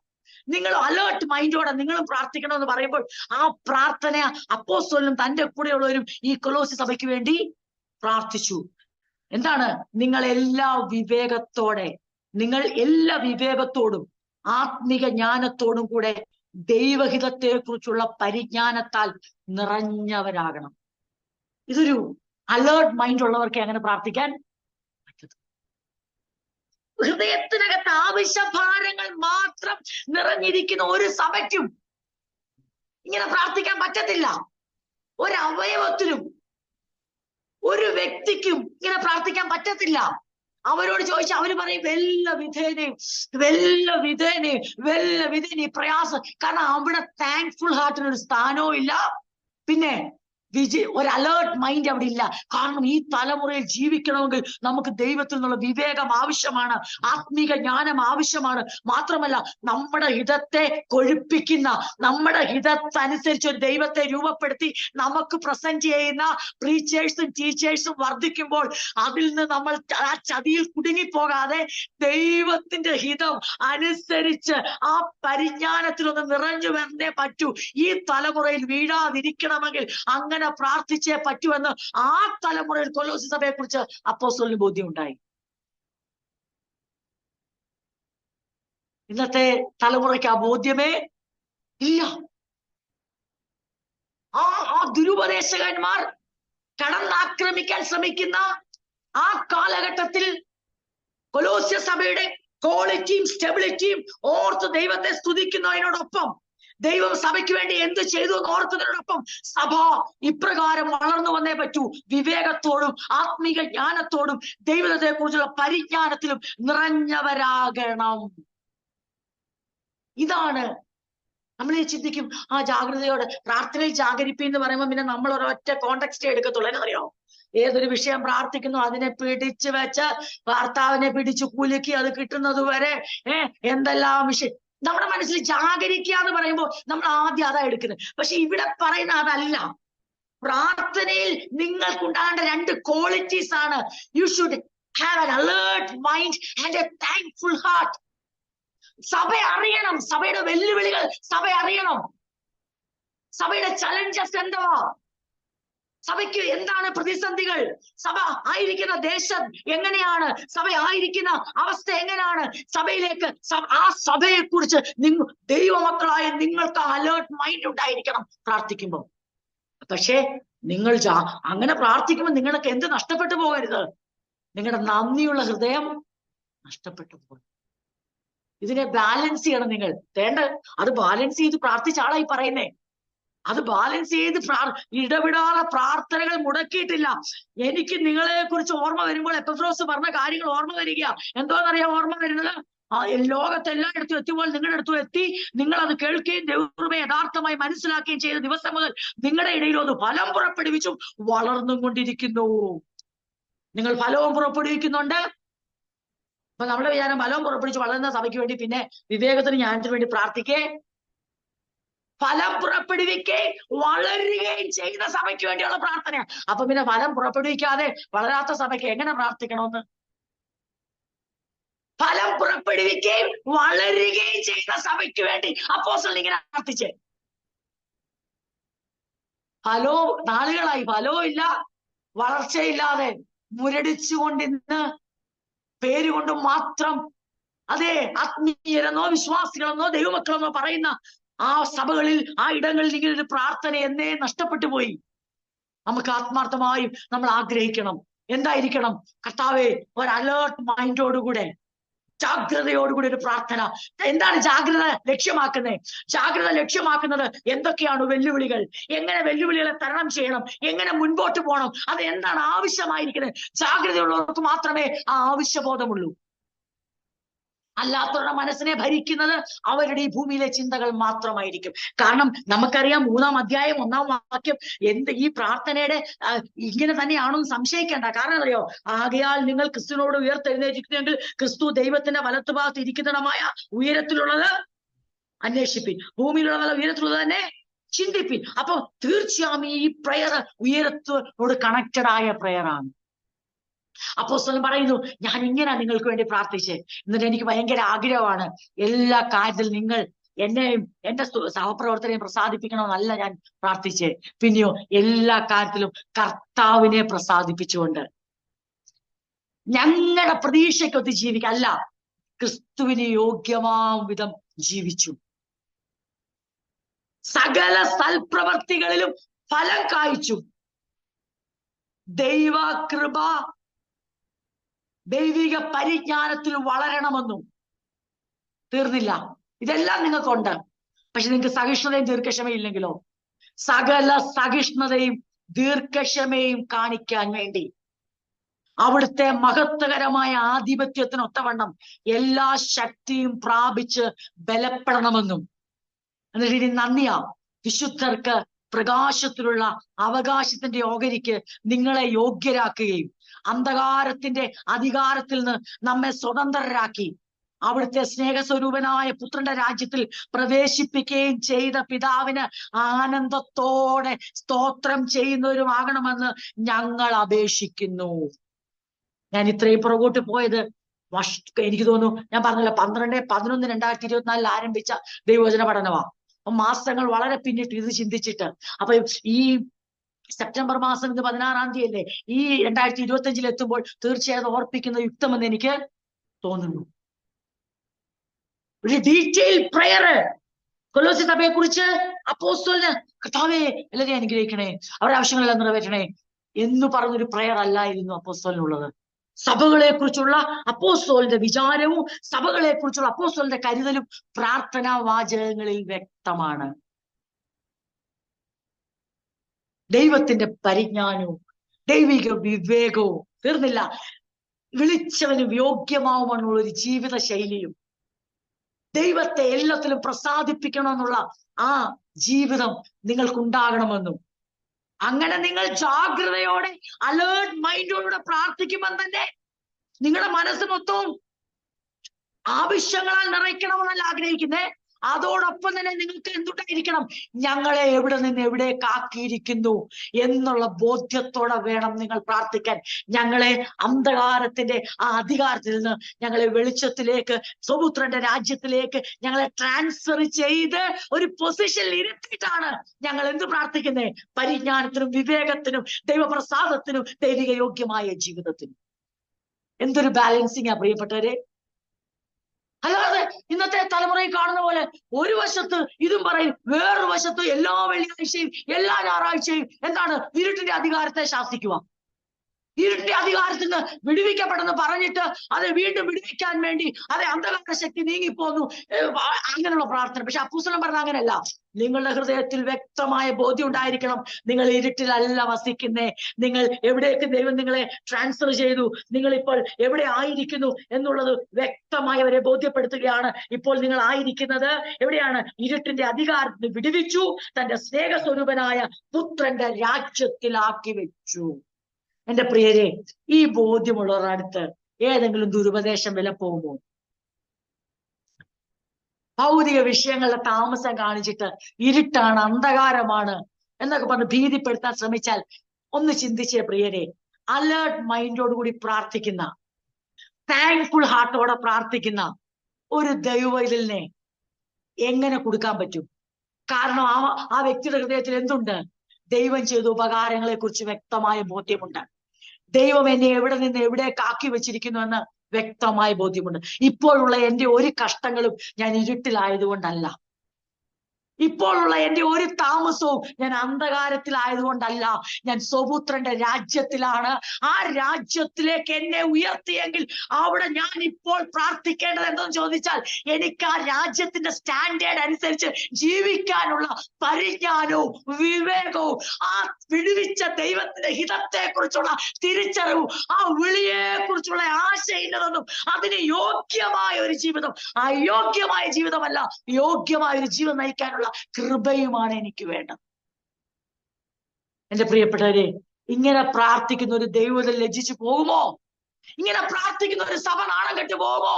നിങ്ങൾ അലേർട്ട് മൈൻഡോടെ നിങ്ങളും പ്രാർത്ഥിക്കണം എന്ന് പറയുമ്പോൾ ആ പ്രാർത്ഥന അപ്പോസ്തലനും തന്റെ കൂടെയുള്ളവരും ഈ കൊലോസ്യ സഭയ്ക്ക് വേണ്ടി പ്രാർത്ഥിച്ചു. എന്താണ്? നിങ്ങൾ എല്ലാ വിവേകത്തോടും ആത്മിക ജ്ഞാനത്തോടും കൂടെ ദൈവഹിതത്തെ കുറിച്ചുള്ള പരിജ്ഞാനത്താൽ നിറഞ്ഞവരാകണം. ഇതൊരു അലേർട്ട് മൈൻഡ് ഉള്ളവർക്ക് അങ്ങനെ പ്രാർത്ഥിക്കാൻ പറ്റത്തുള്ളൂ. ഹൃദയത്തിനകത്ത് ആവശ്യഭാരങ്ങൾ മാത്രം നിറഞ്ഞിരിക്കുന്ന ഒരു സഭയ്ക്കും ഇങ്ങനെ പ്രാർത്ഥിക്കാൻ പറ്റത്തില്ല. ഒരവയവത്തിനും ഒരു വ്യക്തിക്കും ഇങ്ങനെ പ്രാർത്ഥിക്കാൻ പറ്റത്തില്ല. അവരോട് ചോദിച്ചാൽ അവര് പറയും വെല്ല വിധേനയും പ്രയാസം. കാരണം അവിടെ താങ്ക്ഫുൾ ഹാർട്ടിന് ഒരു സ്ഥാനവും ഇല്ല, പിന്നെ ഒരു അലേർട്ട് മൈൻഡ് അവിടെ ഇല്ല. കാരണം ഈ തലമുറയിൽ ജീവിക്കണമെങ്കിൽ നമുക്ക് ദൈവത്തിൽ നിന്നുള്ള വിവേകം ആവശ്യമാണ്, ആത്മീക ജ്ഞാനം ആവശ്യമാണ്. മാത്രമല്ല നമ്മുടെ ഹിതത്തെ കൊഴുപ്പിക്കുന്ന, നമ്മുടെ ഹിതത്തനുസരിച്ച് ഒരു ദൈവത്തെ രൂപപ്പെടുത്തി നമുക്ക് പ്രസന്റ് ചെയ്യുന്ന പ്രീച്ചേഴ്സും ടീച്ചേഴ്സും വർദ്ധിക്കുമ്പോൾ അതിൽ നിന്ന് നമ്മൾ ആ ചതിയിൽ കുടുങ്ങിപ്പോകാതെ ദൈവത്തിന്റെ ഹിതം അനുസരിച്ച് ആ പരിജ്ഞാനത്തിലൊന്ന് നിറഞ്ഞു വരണേ പറ്റൂ. ഈ തലമുറയിൽ വീഴാതിരിക്കണമെങ്കിൽ അങ്ങനെ പ്രാർത്ഥിച്ചേ പറ്റുമെന്ന് ആ തലമുറയിൽ കൊലോസ്യ സഭയെ കുറിച്ച് അപ്പോസ്തലന് ബോധ്യമുണ്ടായി. ഇന്നത്തെ തലമുറയ്ക്ക് ആ ബോധ്യമേ ഇല്ല. ആ ദുരുപദേശകന്മാർ കടന്നാക്രമിക്കാൻ ശ്രമിക്കുന്ന ആ കാലഘട്ടത്തിൽ കൊലോസ്യ സഭയുടെ ക്വാളിറ്റിയും സ്റ്റെബിലിറ്റിയും ഓർത്ത് ദൈവത്തെ സ്തുതിക്കുന്നതിനോടൊപ്പം ദൈവം സഭയ്ക്ക് വേണ്ടി എന്ത് ചെയ്തു എന്ന് ഓർക്കുന്നതിനോടൊപ്പം സഭ ഇപ്രകാരം വളർന്നു വന്നേ പറ്റൂ. വിവേകത്തോടും ആത്മീക ജ്ഞാനത്തോടും ദൈവത്തെ കുറിച്ചുള്ള പരിജ്ഞാനത്തിലും നിറഞ്ഞവരാകണം. ഇതാണ് നമ്മൾ ചിന്തിക്കും. ആ ജാഗ്രതയോടെ പ്രാർത്ഥനയിൽ ജാഗരിപ്പി എന്ന് പറയുമ്പോൾ പിന്നെ നമ്മൾ ഒരൊറ്റ കോണ്ടെക്സ്റ്റേ എടുക്കത്തുള്ളൂ. എന്നറിയോ, ഏതൊരു വിഷയം പ്രാർത്ഥിക്കുന്നു അതിനെ പിടിച്ചു വെച്ച് ഭർത്താവിനെ പിടിച്ചു കുലുക്കി അത് കിട്ടുന്നത് വരെ എന്തെല്ലാം വിഷയം നമ്മുടെ മനസ്സിൽ ജാഗരിക്കുക എന്ന് പറയുമ്പോൾ നമ്മൾ ആദ്യം അതാ എടുക്കുന്നത്. പക്ഷെ ഇവിടെ പറയുന്ന അതല്ല. പ്രാർത്ഥനയിൽ നിങ്ങൾക്കുണ്ടാകേണ്ട 2 ക്വാളിറ്റീസ് ആണ്. You should have an alert mind and a thankful heart. സഭ അറിയണം, സഭയുടെ വെല്ലുവിളികൾ സഭ അറിയണം, സഭയുടെ ചലഞ്ചസ് എന്താ, സഭയ്ക്ക് എന്താണ് പ്രതിസന്ധികൾ, സഭ ആയിരിക്കുന്ന ദേശം എങ്ങനെയാണ്, സഭ ആയിരിക്കുന്ന അവസ്ഥ എങ്ങനെയാണ്, സഭയിലേക്ക് ആ സഭയെ കുറിച്ച് ദൈവമക്കളായ നിങ്ങൾക്ക് അലേർട്ട് മൈൻഡ് ഉണ്ടായിരിക്കണം പ്രാർത്ഥിക്കുമ്പോൾ. പക്ഷേ നിങ്ങൾ അങ്ങനെ പ്രാർത്ഥിക്കുമ്പോൾ നിങ്ങൾക്ക് എന്ത് നഷ്ടപ്പെട്ടു പോകരുത്? നിങ്ങളുടെ നന്ദിയുള്ള ഹൃദയം നഷ്ടപ്പെട്ടു പോകരുത്. ഇതിനെ ബാലൻസ് ചെയ്യണം നിങ്ങൾ. അത് ബാലൻസ് ചെയ്ത് പ്രാർത്ഥിച്ച ആളായി പറയുന്നേ. അത് ബാലൻസ് ചെയ്ത് ഇടവിടാതെ പ്രാർത്ഥനകൾ മുടക്കിയിട്ടില്ല. എനിക്ക് നിങ്ങളെ കുറിച്ച് ഓർമ്മ വരുമ്പോൾ എപ്പഫ്രോസ് പറഞ്ഞ കാര്യങ്ങൾ ഓർമ്മ വരിക. എന്തോന്നറിയാം ഓർമ്മ വരുന്നത്? ലോകത്തെല്ലായിടത്തും എത്തിയപ്പോൾ നിങ്ങളുടെ അടുത്തും എത്തി, നിങ്ങൾ അത് കേൾക്കുകയും ദൈവമേ യഥാർത്ഥമായി മനസ്സിലാക്കുകയും ചെയ്ത ദിവസം മുതൽ നിങ്ങളുടെ ഇടയിൽ അത് ഫലം പുറപ്പെടുവിച്ചും വളർന്നും കൊണ്ടിരിക്കുന്നു. നിങ്ങൾ ഫലവും പുറപ്പെടുവിക്കുന്നുണ്ട്. അപ്പൊ നമ്മുടെ വിചാരം ഫലവും പുറപ്പെടുവിച്ച് വളരുന്ന സഭയ്ക്ക് വേണ്ടി പിന്നെ വിവേകത്തിന് ജ്ഞാനത്തിന് വേണ്ടി പ്രാർത്ഥിക്കേ, ഫലം പുറപ്പെടുവിക്കുകയും വളരുകയും ചെയ്യുന്ന സഭയ്ക്ക് വേണ്ടിയുള്ള പ്രാർത്ഥനയാണ്. അപ്പൊ പിന്നെ ഫലം പുറപ്പെടുവിക്കാതെ വളരാത്ത സഭയ്ക്ക് എങ്ങനെ പ്രാർത്ഥിക്കണമെന്ന്? ഫലം പുറപ്പെടുവിക്കുകയും വളരുകയും ചെയ്യുന്ന സഭയ്ക്ക് വേണ്ടി അപ്പോസ്തലൻ ഇങ്ങനെ പ്രാർത്ഥിച്ചേ. നാളുകളായി ഫലവും ഇല്ല, വളർച്ചയില്ലാതെ മുരടിച്ചുകൊണ്ടിന്ന് പേരുകൊണ്ട് മാത്രം അതെ ആത്മീയരെന്നോ വിശ്വാസികളെന്നോ ദൈവമക്കളെന്നോ പറയുന്ന ആ സഭകളിൽ ആ ഇടങ്ങളിൽ ഇങ്ങനെ ഒരു പ്രാർത്ഥന എന്നേ നഷ്ടപ്പെട്ടു പോയി. നമുക്ക് ആത്മാർത്ഥമായും നമ്മൾ ആഗ്രഹിക്കണം. എന്തായിരിക്കണം? കർത്താവേ, ഒരു അലേർട്ട് മൈൻഡോടുകൂടെ ജാഗ്രതയോടുകൂടി ഒരു പ്രാർത്ഥന. എന്താണ് ജാഗ്രത ലക്ഷ്യമാക്കുന്നത്? ജാഗ്രത ലക്ഷ്യമാക്കുന്നത് എന്തൊക്കെയാണ് വെല്ലുവിളികൾ, എങ്ങനെ വെല്ലുവിളികളെ തരണം ചെയ്യണം, എങ്ങനെ മുൻപോട്ട് പോകണം, അത് എന്താണ് ആവശ്യമായിരിക്കുന്നത്? ജാഗ്രതയുള്ളവർക്ക് മാത്രമേ ആ ആവശ്യബോധമുള്ളൂ. അല്ലാത്തവരുടെ മനസ്സിനെ ഭരിക്കുന്നത് അവരുടെ ഈ ഭൂമിയിലെ ചിന്തകൾ മാത്രമായിരിക്കും. കാരണം നമുക്കറിയാം 3-ാം അധ്യായം 1-ാം വാക്യം ഈ പ്രാർത്ഥനയുടെ ഇങ്ങനെ തന്നെയാണെന്ന് സംശയിക്കേണ്ട. കാരണം അറിയോ, ആകയാൽ നിങ്ങൾ ക്രിസ്തുവിനോട് ഉയർത്തെഴുന്നേറ്റിരിക്കുന്നെങ്കിൽ ക്രിസ്തു ദൈവത്തിന്റെ വലത്തുഭാഗത്ത് ഇരിക്കുന്നതുമായ ഉയരത്തിലുള്ളത് അന്വേഷിപ്പിൻ, ഭൂമിയിലുള്ള ഉയരത്തിലുള്ളത് തന്നെ ചിന്തിപ്പിൻ. അപ്പൊ തീർച്ചയായും ഈ പ്രയർ ഉയരത്തോട് കണക്റ്റഡ് ആയ പ്രയറാണ്. അപ്പോസ്തലൻ പറയുന്നു, ഞാൻ ഇങ്ങനെ നിങ്ങൾക്ക് വേണ്ടി പ്രാർത്ഥിച്ചേ. എന്നിട്ട് എനിക്ക് ഭയങ്കര ആഗ്രഹമാണ് എല്ലാ കാര്യത്തിലും നിങ്ങൾ എന്നെയും എന്റെ സഹപ്രവർത്തകരെയും പ്രസാദിപ്പിക്കണമെന്നല്ല ഞാൻ പ്രാർത്ഥിച്ചേ. പിന്നെയോ എല്ലാ കാര്യത്തിലും കർത്താവിനെ പ്രസാദിപ്പിച്ചുകൊണ്ട് ഞങ്ങളുടെ പ്രതീക്ഷയ്ക്കൊത്ത് ജീവിക്കല്ല, ക്രിസ്തുവിന് യോഗ്യമാം വിധം ജീവിച്ചു. സകല സൽപ്രവർത്തികളിലും ഫലം കായ്ച്ചു. ദൈവ കൃപ, ദൈവിക പരിജ്ഞാനത്തിൽ വളരണമെന്നും. തീർന്നില്ല, ഇതെല്ലാം നിങ്ങൾക്കുണ്ട്. പക്ഷെ നിങ്ങൾക്ക് സഹിഷ്ണുതയും ദീർഘക്ഷമയും ഇല്ലെങ്കിലോ? സകല സഹിഷ്ണുതയും ദീർഘക്ഷമയും കാണിക്കാൻ വേണ്ടി അവിടുത്തെ മഹത്വകരമായ ആധിപത്യത്തിനൊത്തവണ്ണം എല്ലാ ശക്തിയും പ്രാപിച്ച് ബലപ്പെടണമെന്നും. എന്നിട്ട് ഇനി നന്ദിയാ, വിശുദ്ധർക്ക് പ്രകാശത്തിലുള്ള അവകാശത്തിന്റെ ഓഹരിക്ക് നിങ്ങളെ യോഗ്യരാക്കുകയും അന്ധകാരത്തിന്റെ അധികാരത്തിൽ നിന്ന് നമ്മെ സ്വതന്ത്രരാക്കി അവിടുത്തെ സ്നേഹസ്വരൂപനായ പുത്രന്റെ രാജ്യത്തിൽ പ്രവേശിപ്പിക്കുകയും ചെയ്ത പിതാവിന് ആനന്ദത്തോടെ സ്തോത്രം ചെയ്യുന്നവരുമാകണമെന്ന് ഞങ്ങൾ അപേക്ഷിക്കുന്നു. ഞാൻ ഇത്രയും പുറകോട്ട് പോയത് എനിക്ക് തോന്നുന്നു, ഞാൻ പറഞ്ഞല്ലോ 12/11/2024 ആരംഭിച്ച ദൈവവചന പഠനമാ. മാസങ്ങൾ വളരെ പിന്നിട്ട് ഇത് ചിന്തിച്ചിട്ട്. അപ്പൊ ഈ സെപ്റ്റംബർ മാസം ഇത് 16-ാം തീയതി അല്ലേ, ഈ 2025 എത്തുമ്പോൾ തീർച്ചയായും ഓർപ്പിക്കുന്ന യുക്തമെന്ന് എനിക്ക് തോന്നുന്നു. ഒരു ഡീറ്റെയിൽ പ്രയർ കൊലോസ്യ സഭയെ കുറിച്ച് അപ്പോസ്തലന്, കർത്താവേ എല്ലാവരെയും അനുഗ്രഹിക്കണേ, അവരുടെ ആവശ്യങ്ങളെല്ലാം നിറവേറ്റണേ എന്ന് പറഞ്ഞൊരു പ്രയർ അല്ലായിരുന്നു അപ്പോസ്തലനുള്ളത്. സഭകളെ കുറിച്ചുള്ള അപ്പോസ്തലന്റെ വിചാരവും സഭകളെ കുറിച്ചുള്ള അപ്പോസ്തലന്റെ കരുതലും പ്രാർത്ഥനാ വാചകങ്ങളിൽ വ്യക്തമാണ്. ദൈവത്തിന്റെ പരിജ്ഞാനവും ദൈവിക വിവേകവും, തീർന്നില്ല, വിളിച്ചവന് യോഗ്യമാവുമെന്നുള്ള ഒരു ജീവിത ശൈലിയും, ദൈവത്തെ എല്ലാത്തിലും പ്രസാദിപ്പിക്കണമെന്നുള്ള ആ ജീവിതം നിങ്ങൾക്കുണ്ടാകണമെന്നും. അങ്ങനെ നിങ്ങൾ ജാഗ്രതയോടെ അലേർട്ട് മൈൻഡോടെ പ്രാർത്ഥിക്കുമ്പോൾ തന്നെ നിങ്ങളുടെ മനസ്സ് മൊത്തവും ആവശ്യങ്ങളാൽ നിറയ്ക്കണമെന്നല്ല ആഗ്രഹിക്കുന്നേ. അതോടൊപ്പം തന്നെ നിങ്ങൾക്ക് എന്തുണ്ടായിരിക്കണം? ഞങ്ങളെ എവിടെ നിന്ന് എവിടേക്ക് ആക്കിയിരിക്കുന്നു എന്നുള്ള ബോധ്യത്തോടെ വേണം നിങ്ങൾ പ്രാർത്ഥിക്കാൻ. ഞങ്ങളെ അന്ധകാരത്തിന്റെ ആ അധികാരത്തിൽ നിന്ന് ഞങ്ങളെ വെളിച്ചത്തിലേക്ക്, സ്വപുത്രന്റെ രാജ്യത്തിലേക്ക് ഞങ്ങളെ ട്രാൻസ്ഫർ ചെയ്ത് ഒരു പൊസിഷനിൽ ഇരുത്തിയിട്ടാണ് ഞങ്ങൾ എന്ത് പ്രാർത്ഥിക്കുന്നേ? പരിജ്ഞാനത്തിനും വിവേകത്തിനും ദൈവപ്രസാദത്തിനും ദൈവിക യോഗ്യമായ ജീവിതത്തിനും. എന്തൊരു ബാലൻസിംഗ് ആ പ്രിയപ്പെട്ടവരെ! അല്ലാതെ ഇന്നത്തെ തലമുറയിൽ കാണുന്ന പോലെ ഒരു വശത്ത് ഇതും പറയും, വേറൊരു വശത്ത് എല്ലാ വെള്ളിയാഴ്ചയും എല്ലാ ഞായറാഴ്ചയും എന്താണ് ഇരുട്ടിന്റെ അധികാരത്തെ ശാസിക്കുക. ഇരുട്ടിന്റെ അധികാരത്തിൽ നിന്ന് വിടുവിക്കപ്പെടുന്നു പറഞ്ഞിട്ട് അത് വീണ്ടും വിടുവിക്കാൻ വേണ്ടി അതെ അന്ധകാര ശക്തി നീങ്ങിപ്പോന്നു, അങ്ങനെയുള്ള പ്രാർത്ഥന. പക്ഷെ അപ്പോസ്തലൻ പറഞ്ഞ അങ്ങനെയല്ല. നിങ്ങളുടെ ഹൃദയത്തിൽ വ്യക്തമായ ബോധ്യം ഉണ്ടായിരിക്കണം, നിങ്ങൾ ഇരുട്ടിലല്ല വസിക്കുന്നേ. നിങ്ങൾ എവിടേക്ക് ദൈവം നിങ്ങളെ ട്രാൻസ്ഫർ ചെയ്തു, നിങ്ങൾ ഇപ്പോൾ എവിടെ ആയിരിക്കുന്നു എന്നുള്ളത് വ്യക്തമായി അവരെ ബോധ്യപ്പെടുത്തുകയാണ്. ഇപ്പോൾ നിങ്ങൾ ആയിരിക്കുന്നത് എവിടെയാണ്? ഇരുട്ടിന്റെ അധികാരത്തിന് വിടുവിച്ചു, തന്റെ സ്നേഹസ്വരൂപനായ പുത്രന്റെ രാജ്യത്തിലാക്കി വെച്ചു. എന്റെ പ്രിയരെ, ഈ ബോധ്യമുള്ളവരുടെ അടുത്ത് ഏതെങ്കിലും ദുരുപദേശം വില പോകുമോ? ഭൗതിക വിഷയങ്ങളുടെ താമസം കാണിച്ചിട്ട് ഇരുട്ടാണ്, അന്ധകാരമാണ് എന്നൊക്കെ പറഞ്ഞ് ഭീതിപ്പെടുത്താൻ ശ്രമിച്ചാൽ ഒന്ന് ചിന്തിച്ചേ പ്രിയരെ. അലേർട്ട് മൈൻഡോടുകൂടി പ്രാർത്ഥിക്കുന്ന, താങ്ക്ഫുൾ ഹാർട്ടോടെ പ്രാർത്ഥിക്കുന്ന ഒരു ദൈവവൈതലിനെ എങ്ങനെ കൊടുക്കാൻ പറ്റും? കാരണം ആ വ്യക്തിയുടെ ഹൃദയത്തിൽ എന്തുണ്ട്? ദൈവം ചെയ്ത ഉപകാരങ്ങളെ കുറിച്ച് വ്യക്തമായ ബോധ്യമുണ്ട്. ദൈവം എന്നെ എവിടെ നിന്ന് എവിടേക്ക് ആക്കി വെച്ചിരിക്കുന്നു എന്ന് വ്യക്തമായ ബോധ്യമുണ്ട്. ഇപ്പോഴുള്ള എന്റെ ഒരു കഷ്ടങ്ങളും ഞാൻ ഇരുട്ടിലായതുകൊണ്ടല്ല. ഇപ്പോഴുള്ള എന്റെ ഒരു താമസവും ഞാൻ അന്ധകാരത്തിലായതുകൊണ്ടല്ല. ഞാൻ സ്വപുത്രന്റെ രാജ്യത്തിലാണ്. ആ രാജ്യത്തിലേക്ക് എന്നെ ഉയർത്തിയെങ്കിൽ അവിടെ ഞാൻ ഇപ്പോൾ പ്രാർത്ഥിക്കേണ്ടത് എന്തെന്ന് ചോദിച്ചാൽ, എനിക്ക് ആ രാജ്യത്തിന്റെ സ്റ്റാൻഡേർഡ് അനുസരിച്ച് ജീവിക്കാനുള്ള പരിജ്ഞാനവും വിവേകവും ആ വിടുവിച്ച ദൈവത്തിന്റെ ഹിതത്തെ കുറിച്ചുള്ള തിരിച്ചറിവും ആ വിളിയെ കുറിച്ചുള്ള ആശയില്ലതെന്നും അതിന് യോഗ്യമായ ഒരു ജീവിതം, അയോഗ്യമായ ജീവിതമല്ല, യോഗ്യമായ ഒരു ജീവിതം നയിക്കാനുള്ള കൃപയുമാണ് എനിക്ക് വേണ്ടത്. എന്റെ പ്രിയപ്പെട്ടവരെ, ഇങ്ങനെ പ്രാർത്ഥിക്കുന്ന ഒരു ദൈവത്തിൽ ലജ്ജിച്ചു പോകുമോ? ഇങ്ങനെ പ്രാർത്ഥിക്കുന്ന ഒരു സഭ നാണം കെട്ടു പോകുമോ?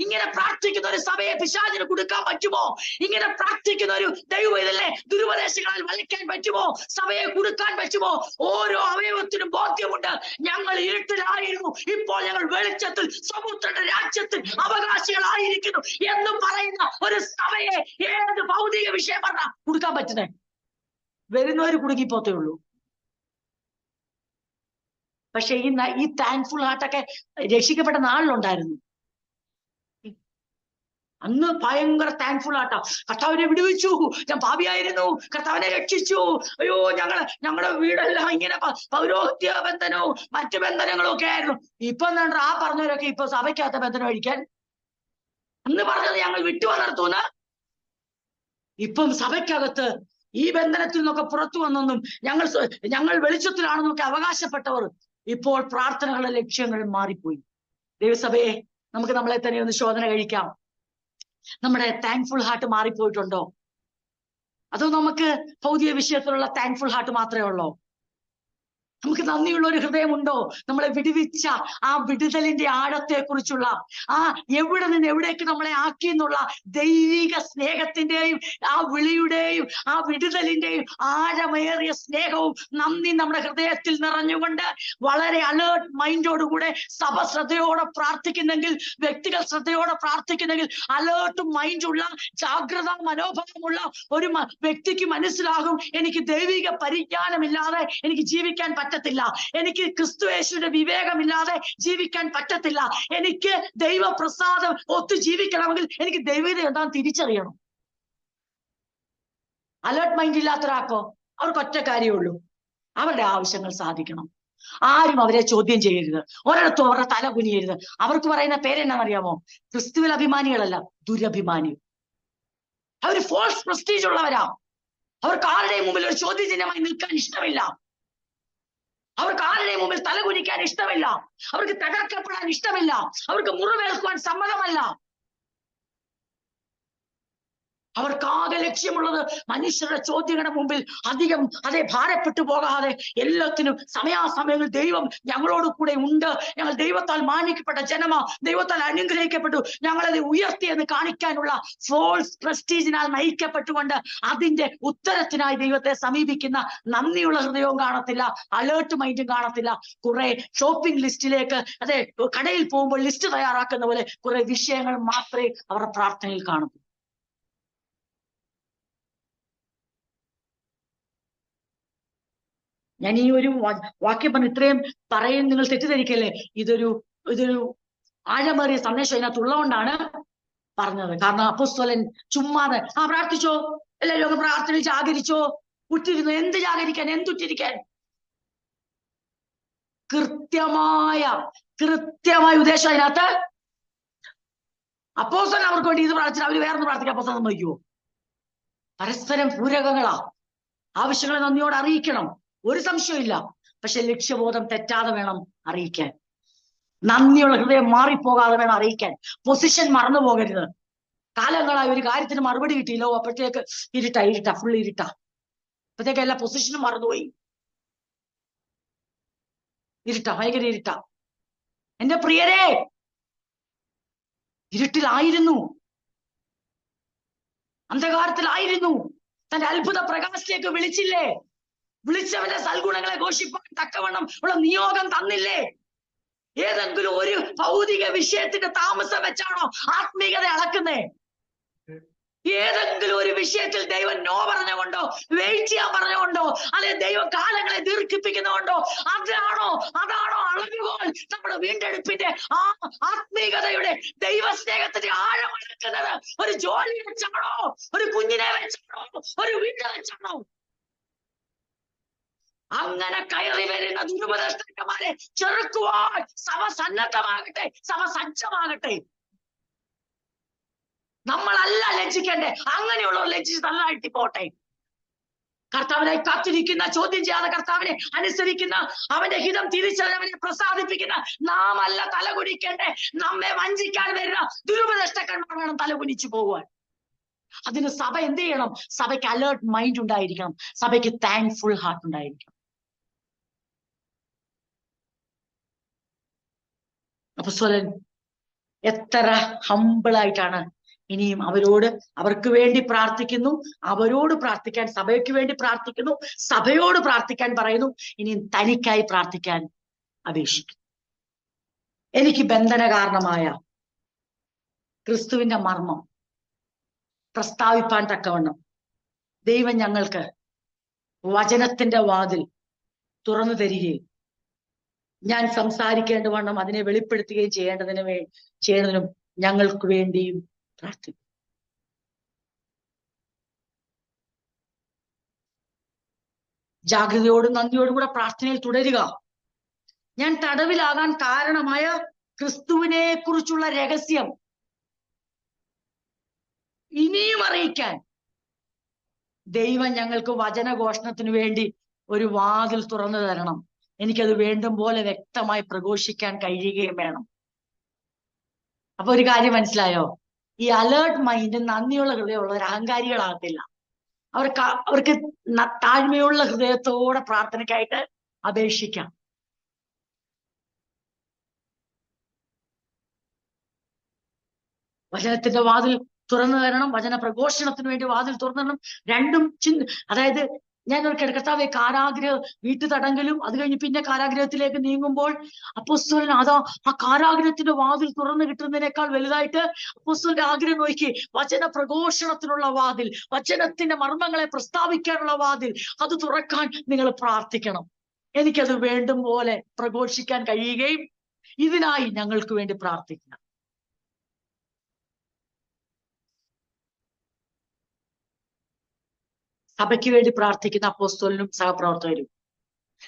ഇങ്ങനെ പ്രാർത്ഥിക്കുന്ന ഒരു സഭയെ പിശാചിന് കൊടുക്കാൻ പറ്റുമോ? ഇങ്ങനെ പ്രാർത്ഥിക്കുന്ന ഒരു ദൈവത്തിലെ ദുരുപദേശങ്ങളാൽ വലിക്കാൻ പറ്റുമോ? സഭയെ കൊടുക്കാൻ പറ്റുമോ? ഓരോ അവയവത്തിനും ബോധ്യമുണ്ട്, ഞങ്ങൾ ഇരുട്ടിലായിരുന്നു, ഇപ്പോൾ ഞങ്ങൾ വെളിച്ചത്തിൽ സ്വപുത്രന്റെ രാജ്യത്തിൽ അവകാശികളായിരിക്കുന്നു എന്ന് പറയുന്ന ഒരു സഭയെ ഏത് ഭൗതിക വിഷയം പറഞ്ഞാ കൊടുക്കാൻ പറ്റുന്നേ? വരുന്നവര് കുടുങ്ങിപ്പോത്തേ ഉള്ളൂ. പക്ഷെ ഈ താങ്ക്ഫുൾ ഹാർട്ടൊക്കെ രക്ഷിക്കപ്പെട്ട നാളിലുണ്ടായിരുന്നു. അന്ന് ഭയങ്കര താങ്ക്ഫുൾ ആട്ടാ. കർത്താവിനെ വിടുവിച്ചു, ഞാൻ പാപിയായിരുന്നു, കർത്താവിനെ രക്ഷിച്ചു. അയ്യോ, ഞങ്ങളുടെ വീടെല്ലാം ഇങ്ങനെ പൗരോഹിത്യ ബന്ധനവും മറ്റു ബന്ധനങ്ങളും ഒക്കെ ആയിരുന്നു. ഇപ്പൊ എന്താ ആ പറഞ്ഞവരൊക്കെ ഇപ്പൊ സഭയ്ക്കകത്ത ബന്ധനം കഴിക്കാൻ? അന്ന് പറഞ്ഞത് ഞങ്ങൾ വിട്ടുവന്നർത്തൂന്ന്, ഇപ്പം സഭയ്ക്കകത്ത് ഈ ബന്ധനത്തിൽ നിന്നൊക്കെ പുറത്തു വന്നെന്നും ഞങ്ങൾ വെളിച്ചത്തിലാണെന്നൊക്കെ അവകാശപ്പെട്ടവർ ഇപ്പോൾ പ്രാർത്ഥനകളുടെ ലക്ഷ്യങ്ങൾ മാറിപ്പോയി. ദൈവസഭയെ, നമുക്ക് നമ്മളെ തന്നെ ഒന്ന് ശോധന കഴിക്കാം. നമ്മുടെ താങ്ക്ഫുൾ ഹാർട്ട് മാറിപ്പോയിട്ടുണ്ടോ? അതോ നമുക്ക് ഭൗതിക വിഷയത്തിലുള്ള താങ്ക്ഫുൾ ഹാർട്ട് മാത്രമേ ഉള്ളോ? നമുക്ക് നന്ദിയുള്ള ഒരു ഹൃദയമുണ്ടോ? നമ്മളെ വിടുവിച്ച ആ വിടുതലിന്റെ ആഴത്തെ കുറിച്ചുള്ള, ആ എവിടെ നിന്ന് എവിടേക്ക് നമ്മളെ ആക്കി എന്നുള്ള ദൈവിക സ്നേഹത്തിന്റെയും ആ വിളിയുടെയും ആ വിടുതലിന്റെയും ആഴമേറിയ സ്നേഹവും നന്ദി നമ്മുടെ ഹൃദയത്തിൽ നിറഞ്ഞുകൊണ്ട് വളരെ അലേർട്ട് മൈൻഡോടുകൂടെ സഭ ശ്രദ്ധയോടെ പ്രാർത്ഥിക്കുന്നെങ്കിൽ, വ്യക്തികൾ ശ്രദ്ധയോടെ പ്രാർത്ഥിക്കുന്നെങ്കിൽ, അലേർട്ട് മൈൻഡുള്ള ജാഗ്രതാ മനോഭാവമുള്ള ഒരു വ്യക്തിക്ക് മനസ്സിലാകും, എനിക്ക് ദൈവിക പരിജ്ഞാനമില്ലാതെ എനിക്ക് ജീവിക്കാൻ പറ്റത്തില്ല, എനിക്ക് ക്രിസ്തു യേശുവിന്റെ വിവേകമില്ലാതെ ജീവിക്കാൻ പറ്റത്തില്ല, എനിക്ക് ദൈവപ്രസാദം ഒത്തു ജീവിക്കണമെങ്കിൽ എനിക്ക് ദൈവത്തെ എന്താണെന്ന് തിരിച്ചറിയണം. അലേർട്ട് മൈൻഡ് ഇല്ലാത്ത ഒരാൾക്കോ അവർക്ക് ഒറ്റ കാര്യമുള്ളൂ, അവരുടെ ആവശ്യങ്ങൾ സാധിക്കണം. ആരും അവരെ ചോദ്യം ചെയ്യരുത്, ഒരിടത്തും അവരുടെ തല കുനിയരുത്. അവർക്ക് പറയുന്ന പേരെന്നാണെന്നറിയാമോ? ക്രിസ്തുവിൽ അഭിമാനികളല്ല, ദുരഭിമാനി. അവർ ഫോൾസ് പ്രസ്റ്റീജ് ഉള്ളവരാ. അവർക്ക് ആരുടെയും മുമ്പിൽ ഒരു ചോദ്യചിഹ്നമായി നിൽക്കാൻ ഇഷ്ടമില്ല. അവർക്ക് ആരുടെയും മുമ്പിൽ തലകുനിക്കാൻ ഇഷ്ടമില്ല. അവർക്ക് തകർക്കപ്പെടാൻ ഇഷ്ടമില്ല. അവർക്ക് മുറിവേൽക്കുവാൻ സമ്മതമല്ല. അവർക്കാകെ ലക്ഷ്യമുള്ളത് മനുഷ്യരുടെ ചോദ്യങ്ങളുടെ മുമ്പിൽ അധികം ഭാരപ്പെട്ടു പോകാതെ എല്ലാത്തിനും സമയാസമയങ്ങളിൽ ദൈവം ഞങ്ങളോട് കൂടെ ഉണ്ട്, ഞങ്ങൾ ദൈവത്താൽ മാനിക്കപ്പെട്ട ജനമാ, ദൈവത്താൽ അനുഗ്രഹിക്കപ്പെട്ടു, ഞങ്ങളത് ഉയർത്തിയെന്ന് കാണിക്കാനുള്ള ഫോൾസ് പ്രസ്റ്റീജിനാൽ നയിക്കപ്പെട്ടുകൊണ്ട് അതിന്റെ ഉത്തരത്തിനായി ദൈവത്തെ സമീപിക്കുന്ന നന്ദിയുള്ള ഹൃദയവും കാണത്തില്ല, അലേർട്ട് മൈൻഡും കാണത്തില്ല. കുറെ ഷോപ്പിംഗ് ലിസ്റ്റിലേക്ക്, കടയിൽ പോകുമ്പോൾ ലിസ്റ്റ് തയ്യാറാക്കുന്ന പോലെ കുറെ വിഷയങ്ങൾ മാത്രമേ അവരുടെ പ്രാർത്ഥനയിൽ കാണൂ. ഞാൻ ഈ ഒരു വാക്യം പറഞ്ഞ് ഇത്രയും പറയും നിങ്ങൾ തെറ്റിദ്ധരിക്കല്ലേ, ഇതൊരു ആഴമേറിയ സന്ദേശം അതിനകത്തുള്ളതുകൊണ്ടാണ് പറഞ്ഞത്. കാരണം അപ്പോസ്തലൻ ചുമ്മാതെ പ്രാർത്ഥിച്ചോ, എല്ലാവരും പ്രാർത്ഥനയിൽ ജാഗരിച്ചോ, ഉറ്റിരുന്നു. എന്ത് ജാഗരിക്കാൻ, എന്തുറ്റിരിക്കാൻ? കൃത്യമായ ഉദ്ദേശം അതിനകത്ത്. അപ്പോസ്തലൻ അവർക്ക് വേണ്ടി ഇത് പ്രാർത്ഥിച്ചാൽ അവര് വേറൊന്ന് പ്രാർത്ഥിക്കാൻ അപ്പോസ്തലൻ സമ്മതിക്കുമോ? പരസ്പരം പൂരകങ്ങളാ. ആവശ്യങ്ങളെ നന്ദിയോടെ അറിയിക്കണം, ഒരു സംശയമില്ല. പക്ഷെ ലക്ഷ്യബോധം തെറ്റാതെ വേണം അറിയിക്കാൻ. നന്ദിയുള്ള ഹൃദയം മാറിപ്പോകാതെ വേണം അറിയിക്കാൻ. പൊസിഷൻ മറന്നു പോകരുത്. കാലങ്ങളായി ഒരു കാര്യത്തിന് മറുപടി കിട്ടിയില്ലോ, അപ്പോഴത്തേക്ക് ഇരുട്ടാ ഫുൾ ഇരുട്ടാ, അപ്പോഴത്തേക്ക് എല്ലാ പൊസിഷനും മറന്നുപോയി. ഭയങ്കര ഇരുട്ടാ. എന്റെ പ്രിയരെ, ഇരുട്ടിലായിരുന്നു, അന്ധകാരത്തിലായിരുന്നു, തന്റെ അത്ഭുത പ്രകാശത്തിലേക്ക് വിളിച്ചില്ലേ? വിളിച്ചവന്റെ സൽഗുണങ്ങളെ ഘോഷിപ്പാൻ തക്കവണ്ണം ഉള്ള നിയോഗം തന്നില്ലേ? ഏതെങ്കിലും ഒരു ഭൗതിക വിഷയത്തിന്റെ താമസം വെച്ചാണോ ആത്മീയത അളക്കുന്നേ? ഏതെങ്കിലും ഒരു വിഷയത്തിൽ ദൈവം നോ പറഞ്ഞുകൊണ്ടോ, വെയിറ്റ് ചെയ്യാൻ പറഞ്ഞുകൊണ്ടോ, അല്ലെ ദൈവം കാലങ്ങളെ ദീർഘിപ്പിക്കുന്നതുകൊണ്ടോ, അതാണോ അളവുകോൽ നമ്മുടെ വീണ്ടെടുപ്പിന്റെ ആ ആത്മീയതയുടെ ദൈവസ്നേഹത്തിന്റെ ആഴം അളക്കുന്നത്? ഒരു ജോലി വെച്ചാണോ, ഒരു കുഞ്ഞിനെ വെച്ചാണോ, ഒരു വീട് വെച്ചാണോ? അങ്ങനെ കയറി വരുന്ന ദുരുപദേഷ്ടന്മാരെ ചെറുക്കുവാൻ സഭ സന്നദ്ധമാകട്ടെ, സഭ സജ്ജമാകട്ടെ. നമ്മളല്ല ലജ്ജിക്കണ്ടേ, അങ്ങനെയുള്ളവർ ലജ്ജിച്ച് നല്ലതായിട്ട് പോട്ടെ. കർത്താവിനായി കാത്തിരിക്കുന്ന, ചോദ്യം ചെയ്യാതെ കർത്താവിനെ അനുസരിക്കുന്ന, അവന്റെ ഹിതം തിരിച്ചറിഞ്ഞവനെ പ്രസാദിപ്പിക്കുന്ന നാം അല്ല തലകുനിക്കണ്ടേ. നമ്മെ വഞ്ചിക്കാൻ വരുന്ന ദുരുപദേഷ്ടന്മാർ വേണം തലകുനിച്ചു പോവാൻ. അതിന് സഭ എന്ത് ചെയ്യണം? സഭയ്ക്ക് അലേർട്ട് മൈൻഡ് ഉണ്ടായിരിക്കണം, സഭയ്ക്ക് താങ്ക്ഫുൾ ഹാർട്ട് ഉണ്ടായിരിക്കണം. അപ്പോസ്തലൻ എത്ര ഹമ്പിളായിട്ടാണ് ഇനിയും അവർക്ക് വേണ്ടി പ്രാർത്ഥിക്കുന്നു, അവരോട് പ്രാർത്ഥിക്കാൻ, സഭയ്ക്ക് വേണ്ടി പ്രാർത്ഥിക്കുന്നു, സഭയോട് പ്രാർത്ഥിക്കാൻ പറയുന്നു, ഇനിയും തനിക്കായി പ്രാർത്ഥിക്കാൻ അപേക്ഷിക്കുന്നു. എനിക്ക് ബന്ധന കാരണമായ ക്രിസ്തുവിന്റെ മർമ്മം പ്രസ്താവിപ്പാൻ തക്കവണ്ണം ദൈവം ഞങ്ങൾക്ക് വചനത്തിന്റെ വാതിൽ തുറന്നു തരികയും ഞാൻ സംസാരിക്കേണ്ടവണ്ണം അതിനെ വെളിപ്പെടുത്തുകയും ചെയ്യേണ്ടതിനും ഞങ്ങൾക്ക് വേണ്ടിയും പ്രാർത്ഥിക്കും. ജാഗ്രതയോടും നന്ദിയോടും കൂടെ പ്രാർത്ഥനയിൽ തുടരുക. ഞാൻ തടവിലാകാൻ കാരണമായ ക്രിസ്തുവിനെ കുറിച്ചുള്ള രഹസ്യം ഇനിയും അറിയിക്കാൻ ദൈവം ഞങ്ങൾക്ക് വചനഘോഷണത്തിന് വേണ്ടി ഒരു വാതിൽ തുറന്നു തരണം. എനിക്കത് വേണ്ടും പോലെ വ്യക്തമായി പ്രഘോഷിക്കാൻ കഴിയുകയും വേണം. അപ്പൊ ഒരു കാര്യം മനസ്സിലായോ? ഈ അലേർട്ട് മൈൻഡ്, നന്ദിയുള്ള ഹൃദയമുള്ളവർ അഹങ്കാരികളാകത്തില്ല. അവർക്ക് താഴ്മയുള്ള ഹൃദയത്തോടെ പ്രാർത്ഥനയ്ക്കായിട്ട് അപേക്ഷിക്കാം. വചനത്തിന്റെ വാതിൽ തുറന്നു തരണം, വചന പ്രഘോഷണത്തിന് വേണ്ടി വാതിൽ തുറന്നു തരണം. രണ്ടും അതായത് ഞാൻ ഒരു കർത്താവെ കാരാഗ്രഹ വീട്ടുതടങ്കലും അത് കഴിഞ്ഞ് പിന്നെ കാരാഗ്രഹത്തിലേക്ക് നീങ്ങുമ്പോൾ അപ്പോസ്തലൻ അതാ ആ കാരാഗ്രഹത്തിന്റെ വാതിൽ തുറന്നു കിട്ടുന്നതിനേക്കാൾ വലുതായിട്ട് അപ്പോസ്തലന്റെ ആഗ്രഹം നോക്കി, വചന പ്രഘോഷണത്തിനുള്ള വാതിൽ, വചനത്തിന്റെ മർമ്മങ്ങളെ പ്രസ്താവിക്കാനുള്ള വാതിൽ, അത് തുറക്കാൻ നിങ്ങൾ പ്രാർത്ഥിക്കണം. എനിക്കത് വേണ്ടും പോലെ പ്രഘോഷിക്കാൻ കഴിയുകയും ഇതിനായി ഞങ്ങൾക്ക് വേണ്ടി പ്രാർത്ഥിക്കണം. സഭയ്ക്ക് വേണ്ടി പ്രാർത്ഥിക്കുന്ന അപ്പോസ്തലനും സഹപ്രവർത്തകരും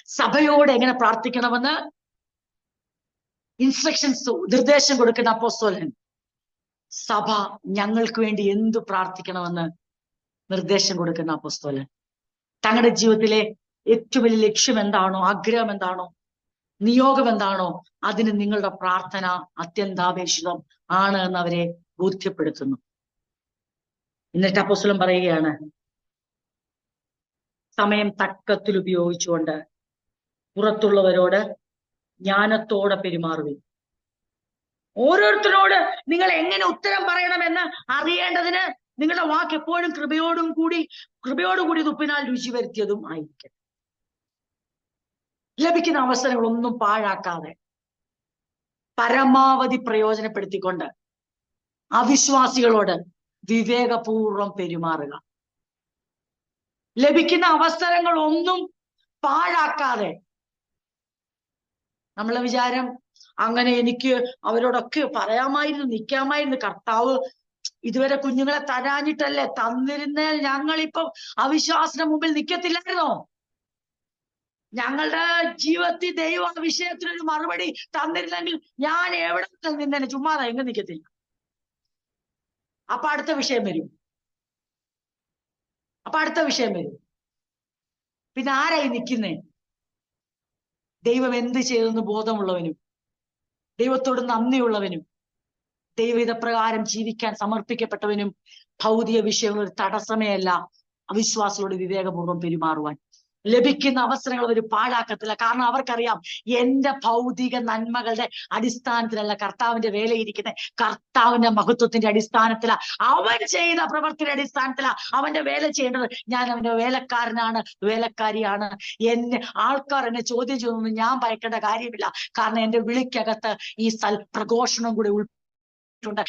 സഭയോട് എങ്ങനെ പ്രാർത്ഥിക്കണമെന്ന് ഇൻസ്ട്രക്ഷൻസ്, നിർദ്ദേശം കൊടുക്കുന്ന അപ്പോസ്തലൻ സഭ ഞങ്ങൾക്ക് വേണ്ടി എന്തു പ്രാർത്ഥിക്കണമെന്ന് നിർദ്ദേശം കൊടുക്കുന്ന അപ്പോസ്തലൻ. തങ്ങളുടെ ജീവിതത്തിലെ ഏറ്റവും വലിയ ലക്ഷ്യം എന്താണോ, ആഗ്രഹം എന്താണോ, നിയോഗം എന്താണോ, അതിന് നിങ്ങളുടെ പ്രാർത്ഥന അത്യന്താപേക്ഷിതം ആണ് എന്ന് അവരെ ബോധ്യപ്പെടുത്തുന്നു. എന്നിട്ട് അപ്പോസ്തലൻ പറയുകയാണ്, സമയം തക്കത്തിൽ ഉപയോഗിച്ചുകൊണ്ട് പുറത്തുള്ളവരോട് ജ്ഞാനത്തോടെ പെരുമാറുവിൻ. ഓരോരുത്തരോട് നിങ്ങൾ എങ്ങനെ ഉത്തരം പറയണമെന്ന് അറിയേണ്ടതിന് നിങ്ങളുടെ വാക്ക് എപ്പോഴും കൃപയോടുകൂടി ഉപ്പിനാൽ രുചി വരുത്തിയതും ആയിരിക്കും. ലഭിക്കുന്ന അവസരങ്ങളൊന്നും പാഴാക്കാതെ പരമാവധി പ്രയോജനപ്പെടുത്തിക്കൊണ്ട് അവിശ്വാസികളോട് വിവേകപൂർവം പെരുമാറുക. ലഭിക്കുന്ന അവസരങ്ങൾ ഒന്നും പാഴാക്കാതെ. നമ്മളെ വിചാരം അങ്ങനെ എനിക്ക് അവരോടൊക്കെ പറയാമായിരുന്നു, നിൽക്കാമായിരുന്നു, കർത്താവ് ഇതുവരെ കുഞ്ഞുങ്ങളെ തരാഞ്ഞിട്ടല്ലേ, തന്നിരുന്നാൽ ഞങ്ങളിപ്പം അവിശ്വാസത്തിന് മുമ്പിൽ നിൽക്കത്തില്ലായിരുന്നോ? ഞങ്ങളുടെ ജീവിതത്തിൽ ദൈവ വിഷയത്തിനൊരു മറുപടി തന്നിരുന്നെങ്കിൽ ഞാൻ എവിടെ നിന്നെ ചുമ്മാതെ എങ്ങും നിൽക്കത്തില്ല. അപ്പൊ അടുത്ത വിഷയം വരും. പിന്നെ ആരായി നിൽക്കുന്നേ? ദൈവം എന്ത് ചെയ്തെന്ന് ബോധമുള്ളവനും ദൈവത്തോട് നന്ദിയുള്ളവനും ദൈവഹിതപ്രകാരം ജീവിക്കാൻ സമർപ്പിക്കപ്പെട്ടവനും ഭൗതിക വിഷയങ്ങൾ ഒരു തടസ്സമേ അല്ല അവിശ്വാസികളോട് വിവേകപൂർവ്വം പെരുമാറുവാൻ. ലഭിക്കുന്ന അവസരങ്ങൾ അവർ പാഴാക്കത്തില്ല. കാരണം അവർക്കറിയാം, എന്റെ ഭൗതിക നന്മകളുടെ അടിസ്ഥാനത്തിലല്ല കർത്താവിന്റെ വേലയിരിക്കുന്നത്, കർത്താവിന്റെ മഹത്വത്തിന്റെ അടിസ്ഥാനത്തിലാ, അവൻ ചെയ്ത പ്രവൃത്തിയുടെ അടിസ്ഥാനത്തിലാ അവന്റെ വേല ചെയ്യേണ്ടത്. ഞാൻ അവന്റെ വേലക്കാരനാണ്, വേലക്കാരിയാണ്. ആൾക്കാർ എന്നെ ചോദ്യം ചെയ്യുന്നു ഞാൻ ഭയക്കേണ്ട കാര്യമില്ല. കാരണം എന്റെ വിളിക്കകത്ത് ഈ പ്രഘോഷണം കൂടെ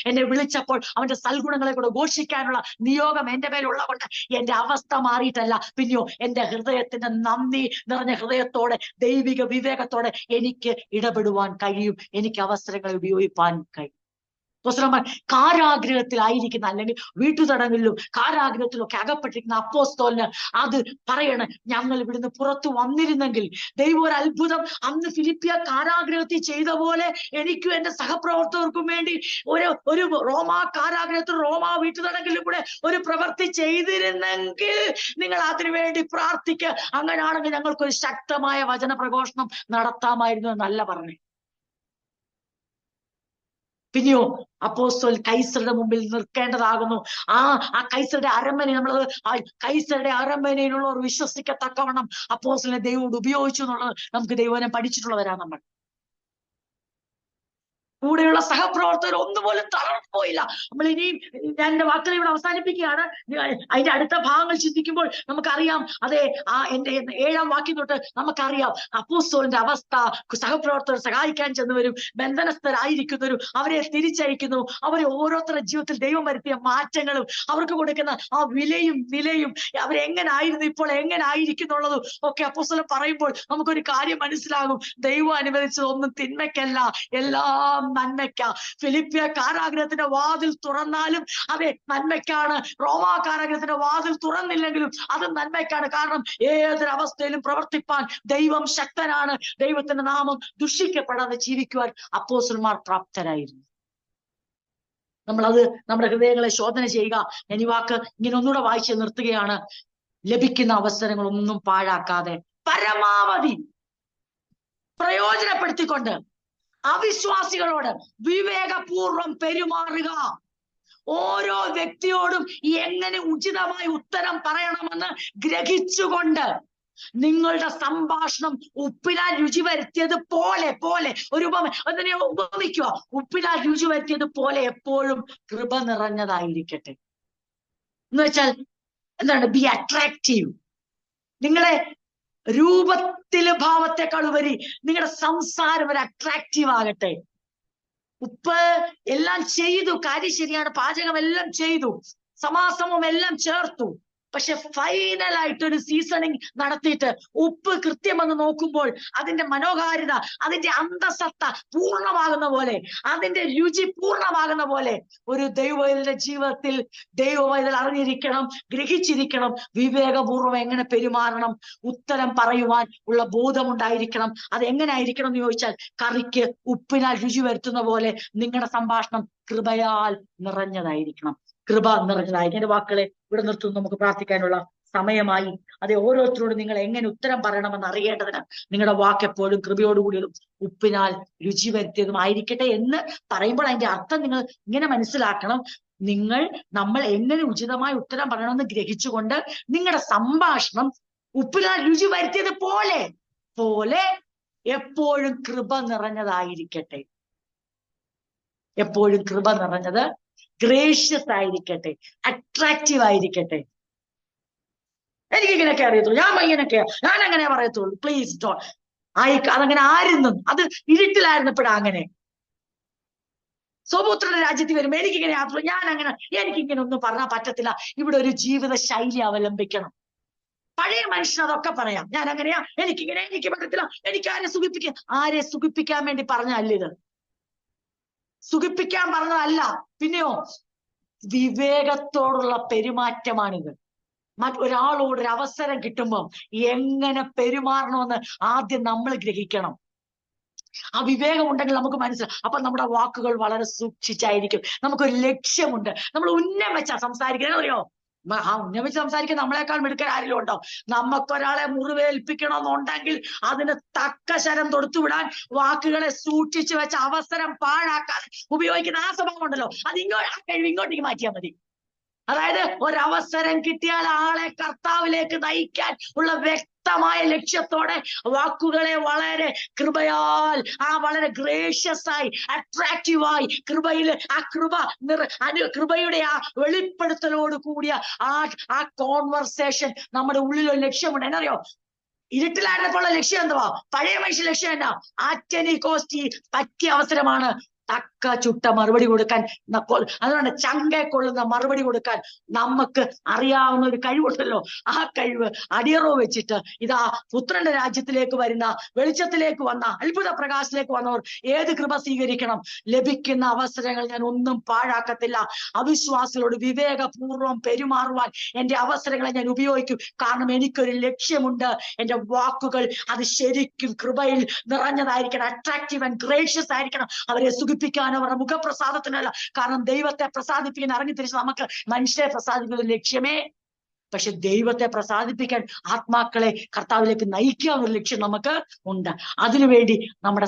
എന്നെ വിളിച്ചപ്പോൾ അവന്റെ സൽഗുണങ്ങളെ കൂടെ ഘോഷിക്കാനുള്ള നിയോഗം എന്റെ മേലുള്ളതുകൊണ്ട് എന്റെ അവസ്ഥ മാറിയിട്ടല്ല, പിന്നെയോ എന്റെ ഹൃദയത്തിന്റെ നന്ദി നിറഞ്ഞ ഹൃദയത്തോടെ ദൈവിക വിവേകത്തോടെ എനിക്ക് ഇടപെടുവാൻ കഴിയും, എനിക്ക് അവസരങ്ങളെ ഉപയോഗിക്കാൻ കഴിയും. കാരാഗ്രഹത്തിലായിരിക്കുന്ന അല്ലെങ്കിൽ വീട്ടുതടങ്ങളിലും കാരാഗ്രഹത്തിലും ഒക്കെ അകപ്പെട്ടിരിക്കുന്ന അപ്പോസ്തലന് അത് പറയണം, ഞങ്ങൾ ഇവിടുന്ന് പുറത്തു വന്നിരുന്നെങ്കിൽ ദൈവം ഒരു അത്ഭുതം അന്ന് ഫിലിപ്പിയ കാരാഗ്രഹത്തിൽ ചെയ്ത പോലെ എനിക്കും എന്റെ സഹപ്രവർത്തകർക്കും വേണ്ടി ഒരു റോമാ കാരാഗ്രഹത്തിൽ റോമാ വീട്ടുതടങ്ങളിലും കൂടെ ഒരു പ്രവൃത്തി ചെയ്തിരുന്നെങ്കിൽ നിങ്ങൾ അതിനുവേണ്ടി പ്രാർത്ഥിക്കുക. അങ്ങനെയാണെങ്കിൽ ഞങ്ങൾക്കൊരു ശക്തമായ വചന പ്രഘോഷണം നടത്താമായിരുന്നു എന്നല്ല പറഞ്ഞേ. പിന്നെയോ അപ്പോസ്തലൻ കൈസറുടെ മുമ്പിൽ നിൽക്കേണ്ടതാകുന്നു. ആ കൈസറുടെ അരമന കൈസറുടെ അരമനയിലുള്ളവർ വിശ്വസിക്കത്തക്കവണ്ണം അപ്പോസ്തലനെ ദൈവം ഉപയോഗിച്ചു എന്നുള്ളത് നമുക്ക് ദൈവനെ പഠിച്ചിട്ടുള്ളവരാ. നമ്മൾ കൂടെയുള്ള സഹപ്രവർത്തകർ ഒന്നുപോലും തളർന്നു പോയില്ല. നമ്മൾ ഇനിയും ഞാൻ എന്റെ വാക്കുകൾ ഇവിടെ അവസാനിപ്പിക്കുകയാണ്. അതിന്റെ അടുത്ത ഭാഗങ്ങൾ ചിന്തിക്കുമ്പോൾ നമുക്കറിയാം, അതെ എന്റെ 7-ാം വാക്യം തൊട്ട് നമുക്കറിയാം അപ്പോസ്തലന്റെ അവസ്ഥ. സഹപ്രവർത്തകർ സഹായിക്കാൻ ചെന്നവരും ബന്ധനസ്ഥരായിരിക്കുന്നവരും അവരെ തിരിച്ചയക്കുന്നു. അവരെ ഓരോരുത്തരുടെ ജീവിതത്തിൽ ദൈവം വരുത്തിയ മാറ്റങ്ങളും അവർക്ക് കൊടുക്കുന്ന ആ വിലയും നിലയും അവരെങ്ങനായിരുന്നു ഇപ്പോൾ എങ്ങനായിരിക്കുന്നുള്ളതും ഒക്കെ അപ്പോസ്തലൻ പറയുമ്പോൾ നമുക്കൊരു കാര്യം മനസ്സിലാകും. ദൈവം അനുവദിച്ചത് ഒന്നും തിന്മയ്ക്കല്ല, എല്ലാം നന്മയ്ക്കാ. ഫിലിപ്പിയ കാരാഗ്രഹത്തിന്റെ വാതിൽ തുറന്നാലും അതെ നന്മയ്ക്കാണ്. റോമാ കാരാഗ്രഹത്തിന്റെ വാതിൽ തുറന്നില്ലെങ്കിലും അത് നന്മയ്ക്കാണ്. കാരണം ഏതൊരവസ്ഥയിലും പ്രവർത്തിപ്പാൻ ദൈവം ശക്തനാണ്. ദൈവത്തിന്റെ നാമം ദുഷിക്കപ്പെടാതെ ജീവിക്കുവാൻ അപ്പോസ്തലന്മാർ പ്രാപ്തരായിരുന്നു. നമ്മളത് നമ്മുടെ ഹൃദയങ്ങളെ ശോധന ചെയ്യുക. ഞാൻ ഈ വാക്ക് ഇങ്ങനെ ഒന്നുകൂടെ വായിച്ച് നിർത്തുകയാണ്. ലഭിക്കുന്ന അവസരങ്ങളൊന്നും പാഴാക്കാതെ പരമാവധി പ്രയോജനപ്പെടുത്തിക്കൊണ്ട് അവിശ്വാസികളോട് വിവേകപൂർവം പെരുമാറുക. ഓരോ വ്യക്തിയോടും എങ്ങനെ ഉചിതമായി ഉത്തരം പറയണമെന്ന് ഗ്രഹിച്ചുകൊണ്ട് നിങ്ങളുടെ സംഭാഷണം ഉപ്പിനാൽ രുചി വരുത്തിയത് പോലെ ഒരു അതിനെ ഉപമിക്കുക. ഉപ്പിനാൽ രുചി വരുത്തിയത് പോലെ എപ്പോഴും കൃപ നിറഞ്ഞതായിരിക്കട്ടെ. എന്ന് വെച്ചാൽ എന്താണ്? B attractive. നിങ്ങളെ രൂപത്തില് ഭാവത്തെക്കാൾ ഉപരി നിങ്ങളുടെ സംസാരം ഒരു അട്രാക്റ്റീവ് ആകട്ടെ. ഉപ്പ് എല്ലാം ചെയ്തു, കാര്യം ശരിയാണ്, പാചകം എല്ലാം ചെയ്തു, സമാസമം എല്ലാം ചേർത്തു. പക്ഷെ ഫൈനലായിട്ട് ഒരു സീസണിങ് നടത്തിയിട്ട് ഉപ്പ് കൃത്യമെന്ന് നോക്കുമ്പോൾ അതിന്റെ മനോഹാരിത, അതിന്റെ അന്തസത്ത പൂർണ്ണമാകുന്ന പോലെ, അതിന്റെ രുചി പൂർണ്ണമാകുന്ന പോലെ ഒരു ദൈവവൈതലിന്റെ ജീവിതത്തിൽ ദൈവവൈതൽ അറിഞ്ഞിരിക്കണം, ഗ്രഹിച്ചിരിക്കണം. വിവേകപൂർവ്വം എങ്ങനെ പെരുമാറണം, ഉത്തരം പറയുവാൻ ഉള്ള ബോധമുണ്ടായിരിക്കണം. അത് എങ്ങനെ ആയിരിക്കണം എന്ന് ചോദിച്ചാൽ, കറിക്ക് ഉപ്പിനാൽ രുചി വരുത്തുന്ന പോലെ നിങ്ങളുടെ സംഭാഷണം കൃപയാൽ നിറഞ്ഞതായിരിക്കണം. കൃപ നിറഞ്ഞതായിരിക്കും. എന്റെ വാക്കുകളെ ഇവിടെ നിർത്തുന്നു. നമുക്ക് പ്രാർത്ഥിക്കാനുള്ള സമയമായി. അതെ, ഓരോരുത്തരോടും നിങ്ങൾ എങ്ങനെ ഉത്തരം പറയണമെന്ന് അറിയേണ്ടതിന് നിങ്ങളുടെ വാക്ക് എപ്പോഴും കൃപയോടുകൂടിയതും ഉപ്പിനാൽ രുചി വരുത്തിയതും ആയിരിക്കട്ടെ എന്ന് പറയുമ്പോൾ അതിന്റെ അർത്ഥം നിങ്ങൾ ഇങ്ങനെ മനസ്സിലാക്കണം. നമ്മൾ എങ്ങനെ ഉചിതമായി ഉത്തരം പറയണമെന്ന് ഗ്രഹിച്ചുകൊണ്ട് നിങ്ങളുടെ സംഭാഷണം ഉപ്പിനാൽ രുചി വരുത്തിയത് പോലെ എപ്പോഴും കൃപ നിറഞ്ഞതായിരിക്കട്ടെ. എപ്പോഴും കൃപ നിറഞ്ഞത്, ഗ്രേഷ്യസ് ആയിരിക്കട്ടെ, അട്രാക്റ്റീവ് ആയിരിക്കട്ടെ. എനിക്കിങ്ങനെയൊക്കെ അറിയത്തുള്ളൂ, ഞാൻ അങ്ങനെ പറയത്തുള്ളൂ. Please don't. അതങ്ങനെ ആയിരുന്നും, അത് ഇരുട്ടിലായിരുന്നപ്പോഴാ അങ്ങനെ. സ്വപുത്രന്റെ രാജ്യത്തിൽ വരുമ്പോ എനിക്കിങ്ങനെ എനിക്കിങ്ങനെ ഒന്നും പറഞ്ഞാൽ പറ്റത്തില്ല. ഇവിടെ ഒരു ജീവിത ശൈലി അവലംബിക്കണം. പഴയ മനുഷ്യൻ അതൊക്കെ പറയാം, ഞാൻ അങ്ങനെയാ, എനിക്ക് പറ്റത്തില്ല, എനിക്ക് ആരെ സുഖിപ്പിക്കാൻ വേണ്ടി പറഞ്ഞല്ല ഇത്. സുഖിപ്പിക്കാൻ പറഞ്ഞതല്ല. പിന്നെയോ വിവേകത്തോടുള്ള പെരുമാറ്റമാണിത്. ഒരാളോടൊരു അവസരം കിട്ടുമ്പം എങ്ങനെ പെരുമാറണമെന്ന് ആദ്യം നമ്മൾ ഗ്രഹിക്കണം. ആ വിവേകം ഉണ്ടെങ്കിൽ നമുക്ക് മനസ്സിലാവും. അപ്പൊ നമ്മുടെ വാക്കുകൾ വളരെ സൂക്ഷിച്ചായിരിക്കും. നമുക്കൊരു ലക്ഷ്യമുണ്ട്. നമ്മൾ ഉന്നം വെച്ചാ സംസാരിക്കുന്നത്. അറിയോ, ഉന്നം വെച്ച് സംസാരിക്കാൻ നമ്മളെക്കാൾ മിടുക്കൻ ആരെങ്കിലും ഉണ്ടോ? നമുക്കൊരാളെ മുറിവേൽപ്പിക്കണമെന്നുണ്ടെങ്കിൽ അതിന് തക്ക ശരം തൊടുത്തുവിടാൻ വാക്കുകളെ സൂക്ഷിച്ചു വെച്ച അവസരം പാഴാക്കാതെ ഉപയോഗിക്കുന്ന ആ സ്വഭാവം ഉണ്ടല്ലോ, അത് ഇങ്ങോട്ടേക്ക് മാറ്റിയാൽ മതി. അതായത് ഒരവസരം കിട്ടിയാൽ ആളെ കർത്താവിലേക്ക് നയിക്കാൻ ഉള്ള വ്യക്തമായ ലക്ഷ്യത്തോടെ വാക്കുകളെ വളരെ കൃപയാൽ, വളരെ ഗ്രേഷ്യസ് ആയി, അട്രാക്റ്റീവായി, കൃപയുടെ ആ വെളിപ്പെടുത്തലോട് കൂടിയ ആ കോൺവെർസേഷൻ നമ്മുടെ ഉള്ളിൽ ഒരു ലക്ഷ്യമുണ്ട്. എന്നറിയോ, ഇരുട്ടിലായിരുന്നപ്പോൾ ലക്ഷ്യം എന്തുവാ? പഴയ മനുഷ്യ ലക്ഷ്യം എന്നാ? ആറ്റനി കോസ്റ്റി പറ്റിയ അവസരമാണ് തക്ക ചുട്ട മറുപടി കൊടുക്കാൻ. അതുകൊണ്ട് ചങ്കെ കൊള്ളുന്ന മറുപടി കൊടുക്കാൻ നമുക്ക് അറിയാവുന്ന ഒരു കഴിവുണ്ടല്ലോ. ആ കഴിവ് അടിയറവ് വെച്ചിട്ട് ഇതാ പുത്രന്റെ രാജ്യത്തിലേക്ക് വരുന്ന, വെളിച്ചത്തിലേക്ക് വന്ന, അത്ഭുത പ്രകാശത്തിലേക്ക് വന്നവർ ഏത് കൃപ സ്വീകരിക്കണം? ലഭിക്കുന്ന അവസരങ്ങൾ ഞാൻ ഒന്നും പാഴാക്കത്തില്ല. അവിശ്വാസികളോട് വിവേകപൂർവ്വം പെരുമാറുവാൻ എന്റെ അവസരങ്ങളെ ഞാൻ ഉപയോഗിക്കും. കാരണം എനിക്കൊരു ലക്ഷ്യമുണ്ട്. എന്റെ വാക്കുകൾ അത് ശരിക്കും കൃപയിൽ നിറഞ്ഞതായിരിക്കണം, അട്രാക്റ്റീവ് ആൻഡ് ഗ്രേഷ്യസ് ആയിരിക്കണം. അവരെ സുഖിപ്പിക്കാൻ, അവരുടെ മുഖപ്രസാദത്തിനല്ല. കാരണം ദൈവത്തെ പ്രസാദിപ്പിക്കാൻ ഇറങ്ങിത്തിരിച്ച് നമുക്ക് മനുഷ്യരെ പ്രസാദിക്കുന്ന ലക്ഷ്യമേ. പക്ഷെ ദൈവത്തെ പ്രസാദിപ്പിക്കാൻ, ആത്മാക്കളെ കർത്താവിലേക്ക് നയിക്കാവുന്ന ലക്ഷ്യം നമുക്ക് ഉണ്ട്. അതിനുവേണ്ടി നമ്മുടെ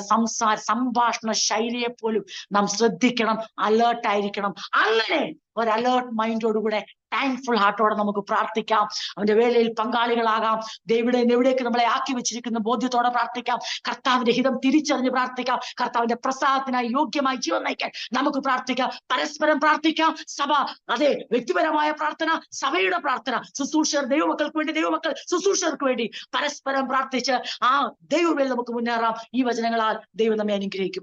സംഭാഷണ ശൈലിയെ പോലും നാം ശ്രദ്ധിക്കണം, അലേർട്ടായിരിക്കണം. അങ്ങനെ ഒരു അലേർട്ട് മൈൻഡോടുകൂടെ, താങ്ക്ഫുൾ ഹാർട്ടോടെ നമുക്ക് പ്രാർത്ഥിക്കാം. അവന്റെ വേലയിൽ പങ്കാളികളാകാം. എവിടേക്ക് നമ്മളെ ആക്കി വെച്ചിരിക്കുന്ന ബോധ്യത്തോടെ പ്രാർത്ഥിക്കാം. കർത്താവിന്റെ ഹിതം തിരിച്ചറിഞ്ഞ് പ്രാർത്ഥിക്കാം. കർത്താവിന്റെ പ്രസാദത്തിനായി യോഗ്യമായി ജീവൻ നയിക്കാൻ നമുക്ക് പ്രാർത്ഥിക്കാം. പരസ്പരം പ്രാർത്ഥിക്കാം. സഭ, അതെ, വ്യക്തിപരമായ പ്രാർത്ഥന, സഭയുടെ പ്രാർത്ഥന, ശുശ്രൂഷകർ, ദൈവമക്കൾക്ക് വേണ്ടി ദൈവമക്കൾ ശുശ്രൂഷകർക്ക് വേണ്ടി പരസ്പരം പ്രാർത്ഥിച്ച് ആ ദൈവവേല നമുക്ക് മുന്നേറാം. ഈ വചനങ്ങളാൽ ദൈവം നമ്മെ അനുഗ്രഹിക്കും.